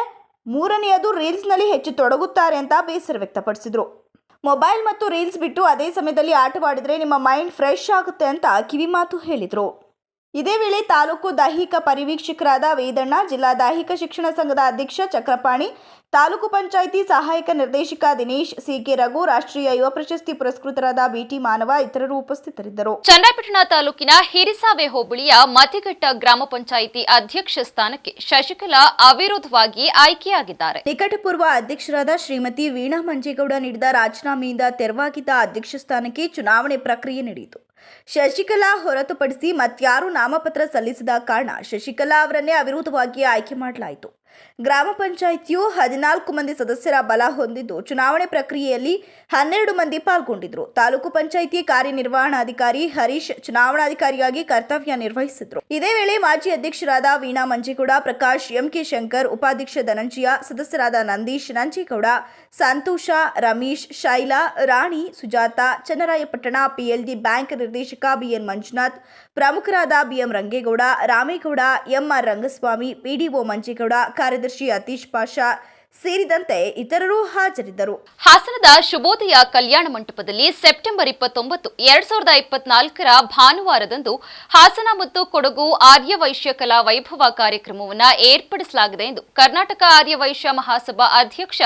Speaker 2: ಮೂರನೆಯದು ರೀಲ್ಸ್ನಲ್ಲಿ ಹೆಚ್ಚು ತೊಡಗುತ್ತಾರೆ ಅಂತ ಬೇಸರ ವ್ಯಕ್ತಪಡಿಸಿದರು. ಮೊಬೈಲ್ ಮತ್ತು ರೀಲ್ಸ್ ಬಿಟ್ಟು ಅದೇ ಸಮಯದಲ್ಲಿ ಆಟವಾಡಿದರೆ ನಿಮ್ಮ ಮೈಂಡ್ ಫ್ರೆಶ್ ಆಗುತ್ತೆ ಅಂತ ಕಿವಿಮಾತು ಹೇಳಿದರು. ಇದೇ ವೇಳೆ ತಾಲೂಕು ದೈಹಿಕ ಪರಿವೀಕ್ಷಕರಾದ ವೇದಣ್ಣ, ಜಿಲ್ಲಾ ದೈಹಿಕ ಶಿಕ್ಷಣ ಸಂಘದ ಅಧ್ಯಕ್ಷ ಚಕ್ರಪಾಣಿ, ತಾಲೂಕು ಪಂಚಾಯಿತಿ ಸಹಾಯಕ ನಿರ್ದೇಶಕ ದಿನೇಶ್, ಸಿಕೆ ರಘು, ರಾಷ್ಟ್ರೀಯ ಯುವ ಪ್ರಶಸ್ತಿ ಪುರಸ್ಕೃತರಾದ ಬಿಟಿ ಮಾನವ ಇತರರು ಉಪಸ್ಥಿತರಿದ್ದರು.
Speaker 1: ಚನ್ನರಾಯಪಟ್ಟಣ ತಾಲೂಕಿನ ಹಿರಿಸಾವೆ ಹೋಬಳಿಯ ಮತಿಘಟ್ಟ ಗ್ರಾಮ ಪಂಚಾಯಿತಿ ಅಧ್ಯಕ್ಷ ಸ್ಥಾನಕ್ಕೆ ಶಶಿಕಲಾ ಅವಿರೋಧವಾಗಿ ಆಯ್ಕೆಯಾಗಿದ್ದಾರೆ.
Speaker 2: ನಿಕಟಪೂರ್ವ ಅಧ್ಯಕ್ಷರಾದ ಶ್ರೀಮತಿ ವೀಣಾ ಮಂಜೇಗೌಡ ನೀಡಿದ ರಾಜೀನಾಮೆಯಿಂದ ತೆರವಾಗಿದ್ದ ಅಧ್ಯಕ್ಷ ಸ್ಥಾನಕ್ಕೆ ಚುನಾವಣೆ ಪ್ರಕ್ರಿಯೆ ನಡೆಯಿತು. ಶಶಿಕಲಾ ಹೊರತುಪಡಿಸಿ ಮತ್ಯಾರೂ ನಾಮಪತ್ರ ಸಲ್ಲಿಸಿದ ಕಾರಣ ಶಶಿಕಲಾ ಅವರನ್ನೇ ಅವಿರೋಧವಾಗಿ ಆಯ್ಕೆ ಮಾಡಲಾಯಿತು. ಗ್ರಾಮ ಪಂಚಾಯಿತಿಯು 14 ಮಂದಿ ಸದಸ್ಯರ ಬಲ ಹೊಂದಿದ್ದು, ಚುನಾವಣೆ ಪ್ರಕ್ರಿಯೆಯಲ್ಲಿ 12 ಮಂದಿ ಪಾಲ್ಗೊಂಡಿದ್ದರು. ತಾಲೂಕು ಪಂಚಾಯಿತಿ ಕಾರ್ಯನಿರ್ವಹಣಾಧಿಕಾರಿ ಹರೀಶ್ ಚುನಾವಣಾಧಿಕಾರಿಯಾಗಿ ಕರ್ತವ್ಯ ನಿರ್ವಹಿಸಿದ್ರು. ಇದೇ ವೇಳೆ ಮಾಜಿ ಅಧ್ಯಕ್ಷರಾದ ವೀಣಾ ಮಂಜೇಗೌಡ, ಪ್ರಕಾಶ್, ಎಂಕೆ ಶಂಕರ್, ಉಪಾಧ್ಯಕ್ಷ ಧನಂಜಯ, ಸದಸ್ಯರಾದ ನಂದೀಶ್, ನಂಜೇಗೌಡ, ಸಂತೋಷ, ರಮೇಶ್, ಶೈಲಾ, ರಾಣಿ, ಸುಜಾತ, ಚನ್ನರಾಯಪಟ್ಟಣ ಪಿಎಲ್ಡಿ ಬ್ಯಾಂಕ್ ನಿರ್ದೇಶಕ ಬಿಎನ್ ಮಂಜುನಾಥ್, ಪ್ರಮುಖರಾದ BM Rangegowda, Ramegowda, MR Rangaswamy, PDO Manjegowda, ಕಾರ್ಯದರ್ಶಿ ಅತೀಶ್ ಪಾಷಾ ಸೇರಿದಂತೆ ಇತರರು ಹಾಜರಿದ್ದರು.
Speaker 1: ಹಾಸನದ ಶುಭೋದಯ ಕಲ್ಯಾಣ ಮಂಟಪದಲ್ಲಿ ಸೆಪ್ಟೆಂಬರ್ 29, 2024 ಭಾನುವಾರದಂದು ಹಾಸನ ಮತ್ತು ಕೊಡಗು ಆರ್ಯವೈಶ್ಯ ಕಲಾ ವೈಭವ ಕಾರ್ಯಕ್ರಮವನ್ನು ಏರ್ಪಡಿಸಲಾಗಿದೆ ಎಂದು ಕರ್ನಾಟಕ ಆರ್ಯವೈಶ್ಯ ಮಹಾಸಭಾ ಅಧ್ಯಕ್ಷ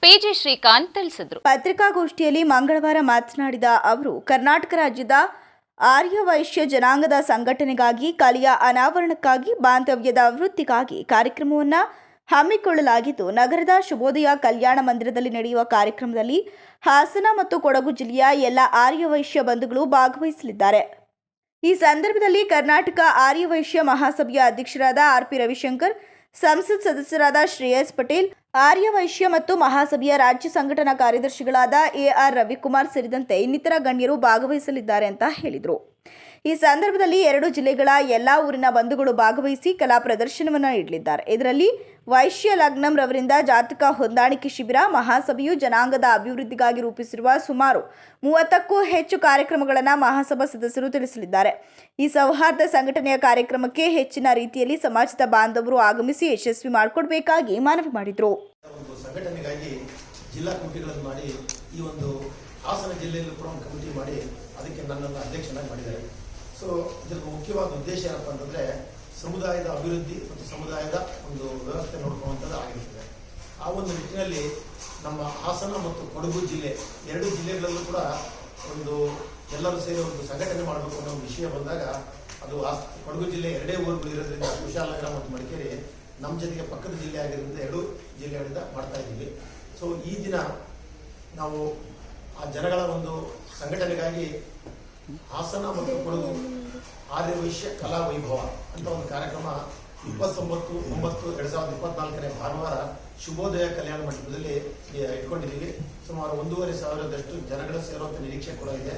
Speaker 1: ಪಿಜಿ ಶ್ರೀಕಾಂತ್ ತಿಳಿಸಿದರು.
Speaker 2: ಪತ್ರಿಕಾಗೋಷ್ಠಿಯಲ್ಲಿ ಮಂಗಳವಾರ ಮಾತನಾಡಿದ ಅವರು, ಕರ್ನಾಟಕ ರಾಜ್ಯದ ಆರ್ಯವೈಶ್ಯ ಜನಾಂಗದ ಸಂಘಟನೆಗಾಗಿ, ಕಲೆಯ ಅನಾವರಣಕ್ಕಾಗಿ, ಬಾಂಧವ್ಯದ ವೃತ್ತಿಗಾಗಿ ಕಾರ್ಯಕ್ರಮವನ್ನು ಹಮ್ಮಿಕೊಳ್ಳಲಾಗಿದ್ದು, ನಗರದ ಶುಭೋದಯ ಕಲ್ಯಾಣ ಮಂದಿರದಲ್ಲಿ ನಡೆಯುವ ಕಾರ್ಯಕ್ರಮದಲ್ಲಿ ಹಾಸನ ಮತ್ತು ಕೊಡಗು ಜಿಲ್ಲೆಯ ಎಲ್ಲ ಆರ್ಯವೈಶ್ಯ ಬಂಧುಗಳು ಭಾಗವಹಿಸಲಿದ್ದಾರೆ. ಈ ಸಂದರ್ಭದಲ್ಲಿ ಕರ್ನಾಟಕ ಆರ್ಯವೈಶ್ಯ ಮಹಾಸಭೆಯ ಅಧ್ಯಕ್ಷರಾದ ಆರ್ಪಿ ರವಿಶಂಕರ್, ಸಂಸತ್ ಸದಸ್ಯರಾದ ಶ್ರೇಯಸ್ ಪಟೇಲ್, ಆರ್ಯವೈಶ್ಯ ಮತ್ತು ಮಹಾಸಭೆಯ ರಾಜ್ಯ ಸಂಘಟನಾ ಕಾರ್ಯದರ್ಶಿಗಳಾದ ಎಆರ್ ರವಿಕುಮಾರ್ ಸೇರಿದಂತೆ ಇನ್ನಿತರ ಗಣ್ಯರು ಭಾಗವಹಿಸಲಿದ್ದಾರೆ ಅಂತ ಹೇಳಿದರು. ಈ ಸಂದರ್ಭದಲ್ಲಿ 2 ಜಿಲ್ಲೆಗಳ ಎಲ್ಲ ಊರಿನ ಬಂಧುಗಳು ಭಾಗವಹಿಸಿ ಕಲಾ ಪ್ರದರ್ಶನವನ್ನು ನೀಡಲಿದ್ದಾರೆ. ಇದರಲ್ಲಿ ವೈಶ್ಯ ಲಗ್ನಂ ರವರಿಂದ ಜಾತಕ ಹೊಂದಾಣಿಕೆ ಶಿಬಿರ, ಮಹಾಸಭೆಯು ಜನಾಂಗದ ಅಭಿವೃದ್ಧಿಗಾಗಿ ರೂಪಿಸಿರುವ ಸುಮಾರು 30ಕ್ಕೂ ಹೆಚ್ಚು ಕಾರ್ಯಕ್ರಮಗಳನ್ನು ಮಹಾಸಭಾ ಸದಸ್ಯರು ತಿಳಿಸಲಿದ್ದಾರೆ. ಈ ಸೌಹಾರ್ದ ಸಂಘಟನೆಯ ಕಾರ್ಯಕ್ರಮಕ್ಕೆ ಹೆಚ್ಚಿನ ರೀತಿಯಲ್ಲಿ ಸಮಾಜದ ಬಾಂಧವರು ಆಗಮಿಸಿ ಯಶಸ್ವಿ ಮಾಡಿಕೊಡಬೇಕಾಗಿ ಮನವಿ ಮಾಡಿದರು.
Speaker 7: ಸಂಘಟನೆಗಾಗಿ ಜಿಲ್ಲಾ ಕಮಿಟಿಗಳನ್ನು ಮಾಡಿ ಈ ಒಂದು ಹಾಸನ ಜಿಲ್ಲೆಯಲ್ಲೂ ಕೂಡ ಒಂದು ಕಮಿಟಿ ಮಾಡಿ ಅದಕ್ಕೆ ನನ್ನನ್ನು ಅಧ್ಯಕ್ಷನಾಗಿ ಮಾಡಿದ್ದಾರೆ. ಸೊ ಇದರ ಮುಖ್ಯವಾದ ಉದ್ದೇಶ ಏನಪ್ಪ ಅಂತಂದರೆ ಸಮುದಾಯದ ಅಭಿವೃದ್ಧಿ ಮತ್ತು ಸಮುದಾಯದ ಒಂದು ವ್ಯವಸ್ಥೆ ನೋಡ್ಕೊಳ್ಳುವಂಥದ್ದು ಆಗಿರ್ತದೆ. ಆ ಒಂದು ನಿಟ್ಟಿನಲ್ಲಿ ನಮ್ಮ ಹಾಸನ ಮತ್ತು ಕೊಡಗು ಜಿಲ್ಲೆ 2 ಜಿಲ್ಲೆಗಳಲ್ಲೂ ಕೂಡ ಒಂದು ಎಲ್ಲರೂ ಸೇರಿ ಒಂದು ಸಂಘಟನೆ ಮಾಡಬೇಕು ಅನ್ನೋ ಒಂದು ವಿಷಯ ಬಂದಾಗ ಅದು ಕೊಡಗು ಜಿಲ್ಲೆ 2 ಊರುಗಳು ಇರೋದ್ರಿಂದ ಕುಶಾಲನಗರ ಮತ್ತು ಮಡಿಕೇರಿ ನಮ್ಮ ಜೊತೆಗೆ ಪಕ್ಕದ ಜಿಲ್ಲೆ ಆಗಿರೋದ್ರಿಂದ 2 ಜಿಲ್ಲೆಗಳಿಂದ ಮಾಡ್ತಾ ಇದ್ದೀವಿ. ಸೊ ಈ ದಿನ ನಾವು ಆ ಜನಗಳ ಒಂದು ಸಂಘಟನೆಗಾಗಿ ಹಾಸನ ಮತ್ತು ಕೊಡಗು ಆರ್ಯವೈಶ್ಯ ಕಲಾ ವೈಭವ ಅಂತ ಒಂದು ಕಾರ್ಯಕ್ರಮ 29/9/2024 ಭಾನುವಾರ ಶುಭೋದಯ ಕಲ್ಯಾಣ ಮಂಟಪದಲ್ಲಿ ಇಟ್ಕೊಂಡಿದ್ದೀವಿ. ಸುಮಾರು 1,500 ಜನಗಳು ಸೇರುವಂಥ ನಿರೀಕ್ಷೆ ಕೂಡ ಇದೆ.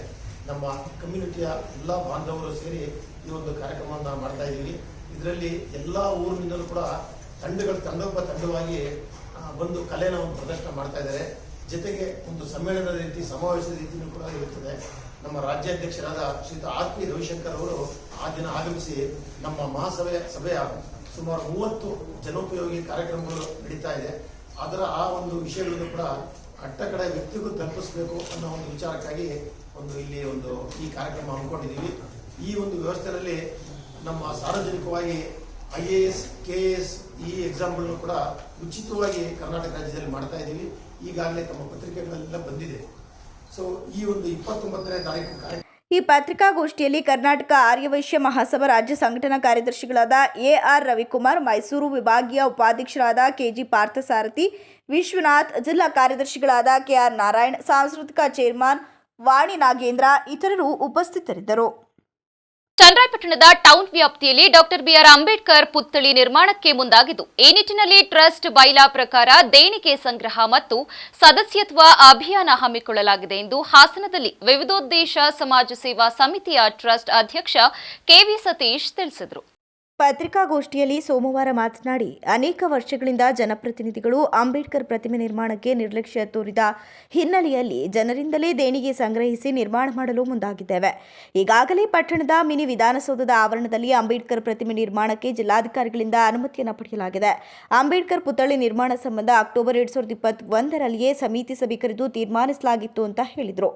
Speaker 7: ನಮ್ಮ ಕಮ್ಯುನಿಟಿಯ ಎಲ್ಲ ಬಾಂಧವರು ಸೇರಿ ಈ ಒಂದು ಕಾರ್ಯಕ್ರಮವನ್ನು ಮಾಡ್ತಾ ಇದ್ದೀವಿ. ಇದರಲ್ಲಿ ಎಲ್ಲ ಊರಿನಿಂದಲೂ ಕೂಡ ತಂಡವಾಗಿ ಬಂದು ಕಲೆನ ಒಂದು ಪ್ರದರ್ಶನ ಮಾಡ್ತಾ ಇದ್ದಾರೆ. ಜೊತೆಗೆ ಒಂದು ಸಮ್ಮೇಳನದ ರೀತಿ ಸಮಾವೇಶದ ರೀತಿಯೂ ಕೂಡ ಇರುತ್ತದೆ. ನಮ್ಮ ರಾಜ್ಯಾಧ್ಯಕ್ಷರಾದ ಶ್ರೀ R.P. ರವಿಶಂಕರ್ ಅವರು ಆ ದಿನ ಆಗಮಿಸಿ ನಮ್ಮ ಸಭೆಯ ಸುಮಾರು 30 ಜನೋಪಯೋಗಿ ಕಾರ್ಯಕ್ರಮಗಳು ನಡೀತಾ ಇದೆ. ಅದರ ಆ ಒಂದು ವಿಷಯಗಳನ್ನು ಕೂಡ ಕಟ್ಟಕಡೆ ವ್ಯಕ್ತಿಗೂ ತಲುಪಿಸಬೇಕು ಅನ್ನೋ ಒಂದು ವಿಚಾರಕ್ಕಾಗಿ ಇಲ್ಲಿ ಈ ಕಾರ್ಯಕ್ರಮ ಹಮ್ಮಿಕೊಂಡಿದ್ದೀವಿ. ಈ ಒಂದು ವ್ಯವಸ್ಥೆಯಲ್ಲಿ ನಮ್ಮ ಸಾರ್ವಜನಿಕವಾಗಿ IAS, KAS ಈ ಎಕ್ಸಾಮ್ಗಳನ್ನು ಕೂಡ ಉಚಿತವಾಗಿ ಕರ್ನಾಟಕ ರಾಜ್ಯದಲ್ಲಿ ಮಾಡ್ತಾ ಇದ್ದೀವಿ. ಈಗಾಗಲೇ ತಮ್ಮ ಪತ್ರಿಕೆಗಳೆಲ್ಲ ಬಂದಿದೆ. ಸೊ ಈ ಒಂದು 29ನೇ ತಾರೀಕು
Speaker 2: ಈ ಪತ್ರಿಕಾಗೋಷ್ಠಿಯಲ್ಲಿ ಕರ್ನಾಟಕ ಆರ್ಯವೈಶ್ಯ ಮಹಾಸಭಾ ರಾಜ್ಯ ಸಂಘಟನಾ ಕಾರ್ಯದರ್ಶಿಗಳಾದ AR ರವಿಕುಮಾರ್, ಮೈಸೂರು ವಿಭಾಗೀಯ ಉಪಾಧ್ಯಕ್ಷರಾದ KG ಪಾರ್ಥಸಾರಥಿ ವಿಶ್ವನಾಥ್, ಜಿಲ್ಲಾ ಕಾರ್ಯದರ್ಶಿಗಳಾದ KR ನಾರಾಯಣ್, ಸಾಂಸ್ಕೃತಿಕ ಚೇರ್ಮನ್ ವಾಣಿ ನಾಗೇಂದ್ರ ಇತರರು ಉಪಸ್ಥಿತರಿದ್ದರು.
Speaker 1: ಚನ್ನರಾಯಪಟ್ಟಣದ ಟೌನ್ ವ್ಯಾಪ್ತಿಯಲ್ಲಿ ಡಾಕ್ಟರ್ BR ಅಂಬೇಡ್ಕರ್ ಪುತ್ಥಳಿ ನಿರ್ಮಾಣಕ್ಕೆ ಮುಂದಾಗಿದ್ದು, ಈ ನಿಟ್ಟಿನಲ್ಲಿ ಟ್ರಸ್ಟ್ ಬೈಲಾ ಪ್ರಕಾರ ದೇಣಿಗೆ ಸಂಗ್ರಹ ಮತ್ತು ಸದಸ್ಯತ್ವ ಅಭಿಯಾನ ಹಮ್ಮಿಕೊಳ್ಳಲಾಗಿದೆ ಎಂದು ಹಾಸನದಲ್ಲಿ ವಿವಿಧೋದ್ದೇಶ ಸಮಾಜ ಸೇವಾ ಸಮಿತಿಯ ಟ್ರಸ್ಟ್ ಅಧ್ಯಕ್ಷ KV ಸತೀಶ್ ತಿಳಿಸಿದರು.
Speaker 2: ಪತ್ರಿಕಾಗೋಷ್ಠಿಯಲ್ಲಿ ಸೋಮವಾರ ಮಾತನಾಡಿ, ಅನೇಕ ವರ್ಷಗಳಿಂದ ಜನಪ್ರತಿನಿಧಿಗಳು ಅಂಬೇಡ್ಕರ್ ಪ್ರತಿಮೆ ನಿರ್ಮಾಣಕ್ಕೆ ನಿರ್ಲಕ್ಷ್ಯ ತೋರಿದ ಹಿನ್ನೆಲೆಯಲ್ಲಿ ಜನರಿಂದಲೇ ದೇಣಿಗೆ ಸಂಗ್ರಹಿಸಿ ನಿರ್ಮಾಣ ಮಾಡಲು ಮುಂದಾಗಿದ್ದೇವೆ. ಈಗಾಗಲೇ ಪಟ್ಟಣದ ಮಿನಿ ವಿಧಾನಸೌಧದ ಆವರಣದಲ್ಲಿ ಅಂಬೇಡ್ಕರ್ ಪ್ರತಿಮೆ ನಿರ್ಮಾಣಕ್ಕೆ ಜಿಲ್ಲಾಧಿಕಾರಿಗಳಿಂದ ಅನುಮತಿಯನ್ನು ಪಡೆಯಲಾಗಿದೆ. ಅಂಬೇಡ್ಕರ್ ಪುತ್ಥಳಿ ನಿರ್ಮಾಣ ಸಂಬಂಧ ಅಕ್ಟೋಬರ್ 2021ರಲ್ಲಿಯೇ ಸಮಿತಿ ಸಭೆ ಕರೆದು ತೀರ್ಮಾನಿಸಲಾಗಿತ್ತು ಅಂತ ಹೇಳಿದರು.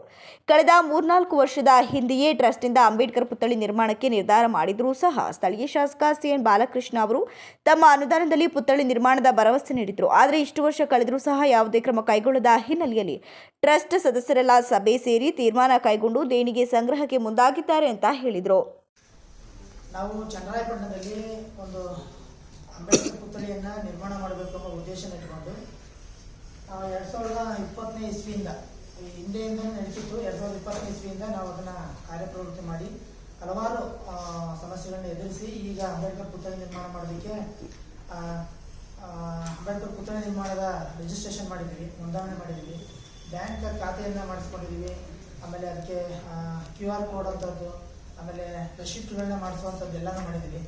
Speaker 2: ಕಳೆದ 3-4 ವರ್ಷದ ಹಿಂದೆಯೇ ಟ್ರಸ್ಟ್ನಿಂದ ಅಂಬೇಡ್ಕರ್ ಪುತ್ಥಳಿ ನಿರ್ಮಾಣಕ್ಕೆ ನಿರ್ಧಾರ ಮಾಡಿದರೂ ಸಹ ಸ್ಥಳೀಯ ಶಾಸಕ CN ಬಾಲಕೃಷ್ಣ ಅವರು ತಮ್ಮ ಅನುದಾನದಲ್ಲಿ ಪುತ್ಥಳಿ ನಿರ್ಮಾಣದ ಭರವಸೆ ನೀಡಿದರು. ಆದರೆ ಇಷ್ಟು ವರ್ಷ ಕಳೆದರೂ ಸಹ ಯಾವುದೇ ಕ್ರಮ ಕೈಗೊಳ್ಳದ ಹಿನ್ನೆಲೆಯಲ್ಲಿ ಟ್ರಸ್ಟ್ ಸದಸ್ಯರೆಲ್ಲ ಸಭೆ ಸೇರಿ ತೀರ್ಮಾನ ಕೈಗೊಂಡು ದೇಣಿಗೆ ಸಂಗ್ರಹಕ್ಕೆ ಮುಂದಾಗಿದ್ದಾರೆ ಅಂತ ಹೇಳಿದರು.
Speaker 8: ನಾವು ಚನ್ನರಾಯಪಟ್ಟಣದಲ್ಲಿ ಒಂದು ಅಂಬೇಡ್ಕರ್ ಪುತ್ಥಳಿಯನ್ನು ನಿರ್ಮಾಣ ಮಾಡಬೇಕು ಅನ್ನೋ ಉದ್ದೇಶ ಇಟ್ಕೊಂಡು 2020ನೇ ಇಸ್ವಿಯಿಂದ ಹಿಂದೆಯಿಂದ ನಡೀತಿತ್ತು. 2020ನೇ ಇಸ್ವಿಯಿಂದ ನಾವು ಅದನ್ನು ಕಾರ್ಯಪ್ರವೃತ್ತಿ ಮಾಡಿ ಹಲವಾರು ಸಮಸ್ಯೆಗಳನ್ನ ಎದುರಿಸಿ ಈಗ ಅಂಬೇಡ್ಕರ್ ಪುತ್ಥಳಿ ನಿರ್ಮಾಣ ಮಾಡೋದಕ್ಕೆ ಅಂಬೇಡ್ಕರ್ ಪುತ್ಥಳಿ ನಿರ್ಮಾಣದ ರಿಜಿಸ್ಟ್ರೇಷನ್ ಮಾಡಿದ್ದೀವಿ, ನೋಂದಣಿ ಮಾಡಿದ್ದೀವಿ, ಬ್ಯಾಂಕ್ ಖಾತೆಯನ್ನು ಮಾಡಿಸ್ಕೊಂಡಿದ್ದೀವಿ. ಆಮೇಲೆ ಅದಕ್ಕೆ QR ಕೋಡ್ ಅಂಥದ್ದು, ಆಮೇಲೆ ರೆಸಿಪ್ಟ್ಗಳನ್ನ ಮಾಡಿಸುವಂಥದ್ದು ಎಲ್ಲನೂ ಮಾಡಿದ್ದೀವಿ.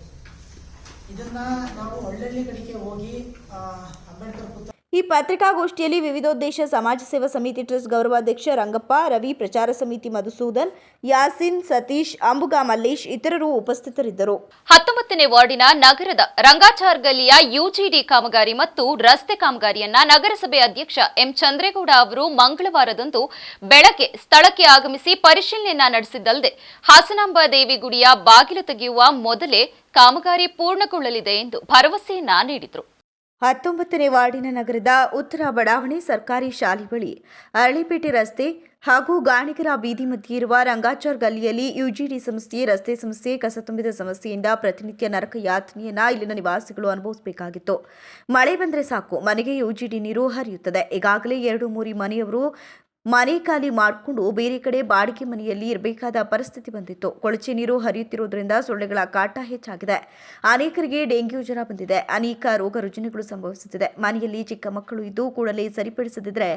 Speaker 8: ಇದನ್ನು ನಾವು ಒಳ್ಳೊಳ್ಳೆ ಕಡೆಗೆ ಹೋಗಿ ಅಂಬೇಡ್ಕರ್ ಪುತ್ಥಳಿ
Speaker 2: ಈ ಪತ್ರಿಕಾಗೋಷ್ಠಿಯಲ್ಲಿ ವಿವಿಧೋದ್ದೇಶ ಸಮಾಜ ಸೇವಾ ಸಮಿತಿ ಟ್ರಸ್ಟ್ ಗೌರವಾಧ್ಯಕ್ಷ ರಂಗಪ್ಪ, ರವಿ, ಪ್ರಚಾರ ಸಮಿತಿ ಮಧುಸೂದನ್, ಯಾಸಿನ್, ಸತೀಶ್, ಅಂಬುಗಾ ಮಲ್ಲೇಶ್ ಇತರರು ಉಪಸ್ಥಿತರಿದ್ದರು.
Speaker 1: 19ನೇ ವಾರ್ಡಿನ ನಗರದ ರಂಗಾಚಾರ್ ಗಲ್ಲಿಯ UGD ಕಾಮಗಾರಿ ಮತ್ತು ರಸ್ತೆ ಕಾಮಗಾರಿಯನ್ನ ನಗರಸಭೆ ಅಧ್ಯಕ್ಷ M ಚಂದ್ರೇಗೌಡ ಅವರು ಮಂಗಳವಾರದಂದು ಬೆಳಗ್ಗೆ ಸ್ಥಳಕ್ಕೆ ಆಗಮಿಸಿ ಪರಿಶೀಲನೆಯನ್ನ ನಡೆಸಿದ್ದಲ್ಲದೆ ಹಾಸನಾಂಬ ದೇವಿ ಗುಡಿಯ ಬಾಗಿಲು ತೆಗೆಯುವ ಮೊದಲೇ ಕಾಮಗಾರಿ ಪೂರ್ಣಗೊಳ್ಳಲಿದೆ ಎಂದು ಭರವಸೆಯನ್ನ ನೀಡಿದರು.
Speaker 2: 19ನೇ ವಾರ್ಡಿನ ನಗರದ ಉತ್ತರ ಬಡಾವಣೆ ಸರ್ಕಾರಿ ಶಾಲೆ ಬಳಿ ಅರಳಿಪೇಟೆ ರಸ್ತೆ ಹಾಗೂ ಗಾಣಿಗರ ಬೀದಿ ಮಧ್ಯೆ ಇರುವ ರಂಗಾಚಾರ್ ಗಲ್ಲಿಯಲ್ಲಿ UGD ಸಂಸ್ಥೆ ರಸ್ತೆ ಸಮಸ್ಯೆ, ಕಸ ತುಂಬಿದ ಸಮಸ್ಯೆಯಿಂದ ಪ್ರತಿನಿತ್ಯ ನರಕ ಯಾತನೆಯನ್ನ ಇಲ್ಲಿನ ನಿವಾಸಿಗಳು ಅನುಭವಿಸಬೇಕಾಗಿತ್ತು. ಮಳೆ ಬಂದರೆ ಸಾಕು ಮನೆಗೆ UGD ನೀರು ಹರಿಯುತ್ತದೆ. ಈಗಾಗಲೇ 2-3 ಮನೆಯವರು ಮನೆ ಖಾಲಿ ಮಾಡಿಕೊಂಡು ಬೇರೆ ಕಡೆ ಬಾಡಿಗೆ ಮನೆಯಲ್ಲಿ ಇರಬೇಕಾದ ಪರಿಸ್ಥಿತಿ ಬಂದಿತ್ತು. ಕೊಳಚೆ ನೀರು ಹರಿಯುತ್ತಿರುವುದರಿಂದ ಸೊಳ್ಳೆಗಳ ಕಾಟ ಹೆಚ್ಚಾಗಿದೆ. ಅನೇಕರಿಗೆ ಡೆಂಗ್ಯೂ ಜ್ವರ ಬಂದಿದೆ. ಅನೇಕ ರೋಗ ರುಜಿನಗಳು ಸಂಭವಿಸುತ್ತಿದೆ. ಮನೆಯಲ್ಲಿ ಚಿಕ್ಕ ಮಕ್ಕಳು ಇದ್ದು ಕೂಡಲೇ ಸರಿಪಡಿಸದಿದ್ದರೆ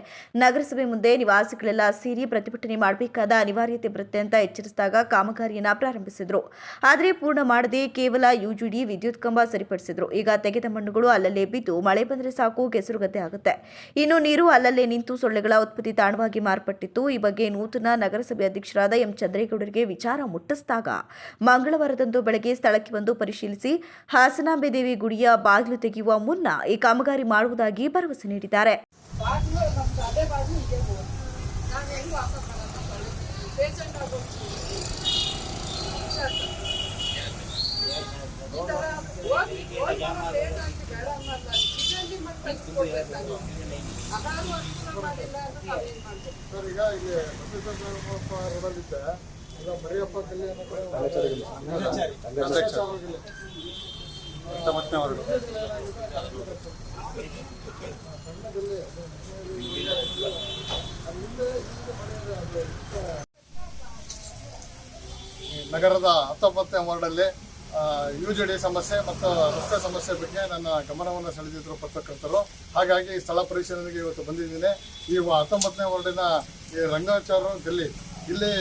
Speaker 2: ನಗರಸಭೆ ಮುಂದೆ ನಿವಾಸಿಗಳೆಲ್ಲ ಸೇರಿ ಪ್ರತಿಭಟನೆ ಮಾಡಬೇಕಾದ ಅನಿವಾರ್ಯತೆ ಬರುತ್ತೆ ಅಂತ ಎಚ್ಚರಿಸಿದಾಗ ಕಾಮಗಾರಿಯನ್ನು ಪ್ರಾರಂಭಿಸಿದ್ರು. ಆದರೆ ಪೂರ್ಣ ಮಾಡದೆ ಕೇವಲ ಯುಜಿಡಿ ವಿದ್ಯುತ್ ಕಂಬ ಸರಿಪಡಿಸಿದ್ರು. ಈಗ ತೆಗೆದ ಮಣ್ಣುಗಳು ಅಲ್ಲಲ್ಲೇ ಬಿದ್ದು ಮಳೆ ಬಂದರೆ ಸಾಕು ಕೆಸರುಗದ್ದೆ ಆಗುತ್ತೆ. ಇನ್ನು ನೀರು ಅಲ್ಲಲ್ಲೇ ನಿಂತು ಸೊಳ್ಳೆಗಳ ಉತ್ಪತ್ತಿ ತಾಣವಾಗಿ ಮಾರ್ಪಟ್ಟಿತ್ತು. ಈ ಬಗ್ಗೆ ನೂತನ ನಗರಸಭೆ ಅಧ್ಯಕ್ಷರಾದ ಎಂ ಚಂದ್ರೇಗೌಡರಿಗೆ ವಿಚಾರ ಮುಟ್ಟಿಸಿದಾಗ ಮಂಗಳವಾರದಂದು ಬೆಳಗ್ಗೆ ಸ್ಥಳಕ್ಕೆ ಬಂದು ಪರಿಶೀಲಿಸಿ ಹಾಸನಾಂಬೆ ದೇವಿ ಗುಡಿಯ ಬಾಗಿಲು ತೆಗೆಯುವ ಮುನ್ನ ಈ ಕಾಮಗಾರಿ ಮಾಡುವುದಾಗಿ ಭರವಸೆ ನೀಡಿದ್ದಾರೆ.
Speaker 9: ನಗರದ 19ನೇ ವಾರ್ಡಲ್ಲಿ ಯುಜಿಡಿ ಸಮಸ್ಯೆ ಮತ್ತು ರಸ್ತೆ ಸಮಸ್ಯೆ ಬಗ್ಗೆ ನನ್ನ ಗಮನವನ್ನು ಸೆಳೆದಿದ್ದರು ಪತ್ರಕರ್ತರು. ಹಾಗಾಗಿ ಸ್ಥಳ ಪರಿಶೀಲನೆಗೆ ಇವತ್ತು ಬಂದಿದ್ದೀನಿ. ಈ 19ನೇ ವಾರ್ಡಿನ ಈ ರಂಗಾಚಾರ್ಯ ಗಲ್ಲಿ ಇಲ್ಲಿ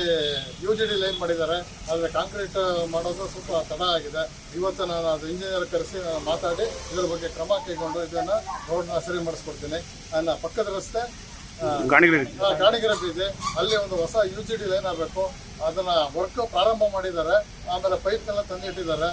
Speaker 9: ಯುಜಿಡಿ ಲೈನ್ ಮಾಡಿದ್ದಾರೆ. ಆದರೆ ಕಾಂಕ್ರೀಟ್ ಮಾಡೋದು ಸ್ವಲ್ಪ ತಡ ಆಗಿದೆ. ಇವತ್ತು ನಾನು ಅದು ಇಂಜಿನಿಯರ್ ಕರೆಸಿ ಮಾತಾಡಿ ಇದರ ಬಗ್ಗೆ ಕ್ರಮ ಕೈಗೊಂಡು ಇದನ್ನು ರೋಡ್ನ ಸರಿ ಮಾಡಿಸ್ಕೊಡ್ತೀನಿ. ನನ್ನ ಪಕ್ಕದ ರಸ್ತೆ ಗಾಣಿಗೆರೆ ಇದೆ, ಅಲ್ಲಿ ಒಂದು ಹೊಸ ಯುಜಿಡಿ ಲೈನ್ ಆಗಬೇಕು. ಅದನ್ನ ವರ್ಕ್ ಪ್ರಾರಂಭ ಮಾಡಿದ್ದಾರೆ. ಆಮೇಲೆ ಪೈಪ್ನೆಲ್ಲ ತಂದಿಟ್ಟಿದ್ದಾರೆ.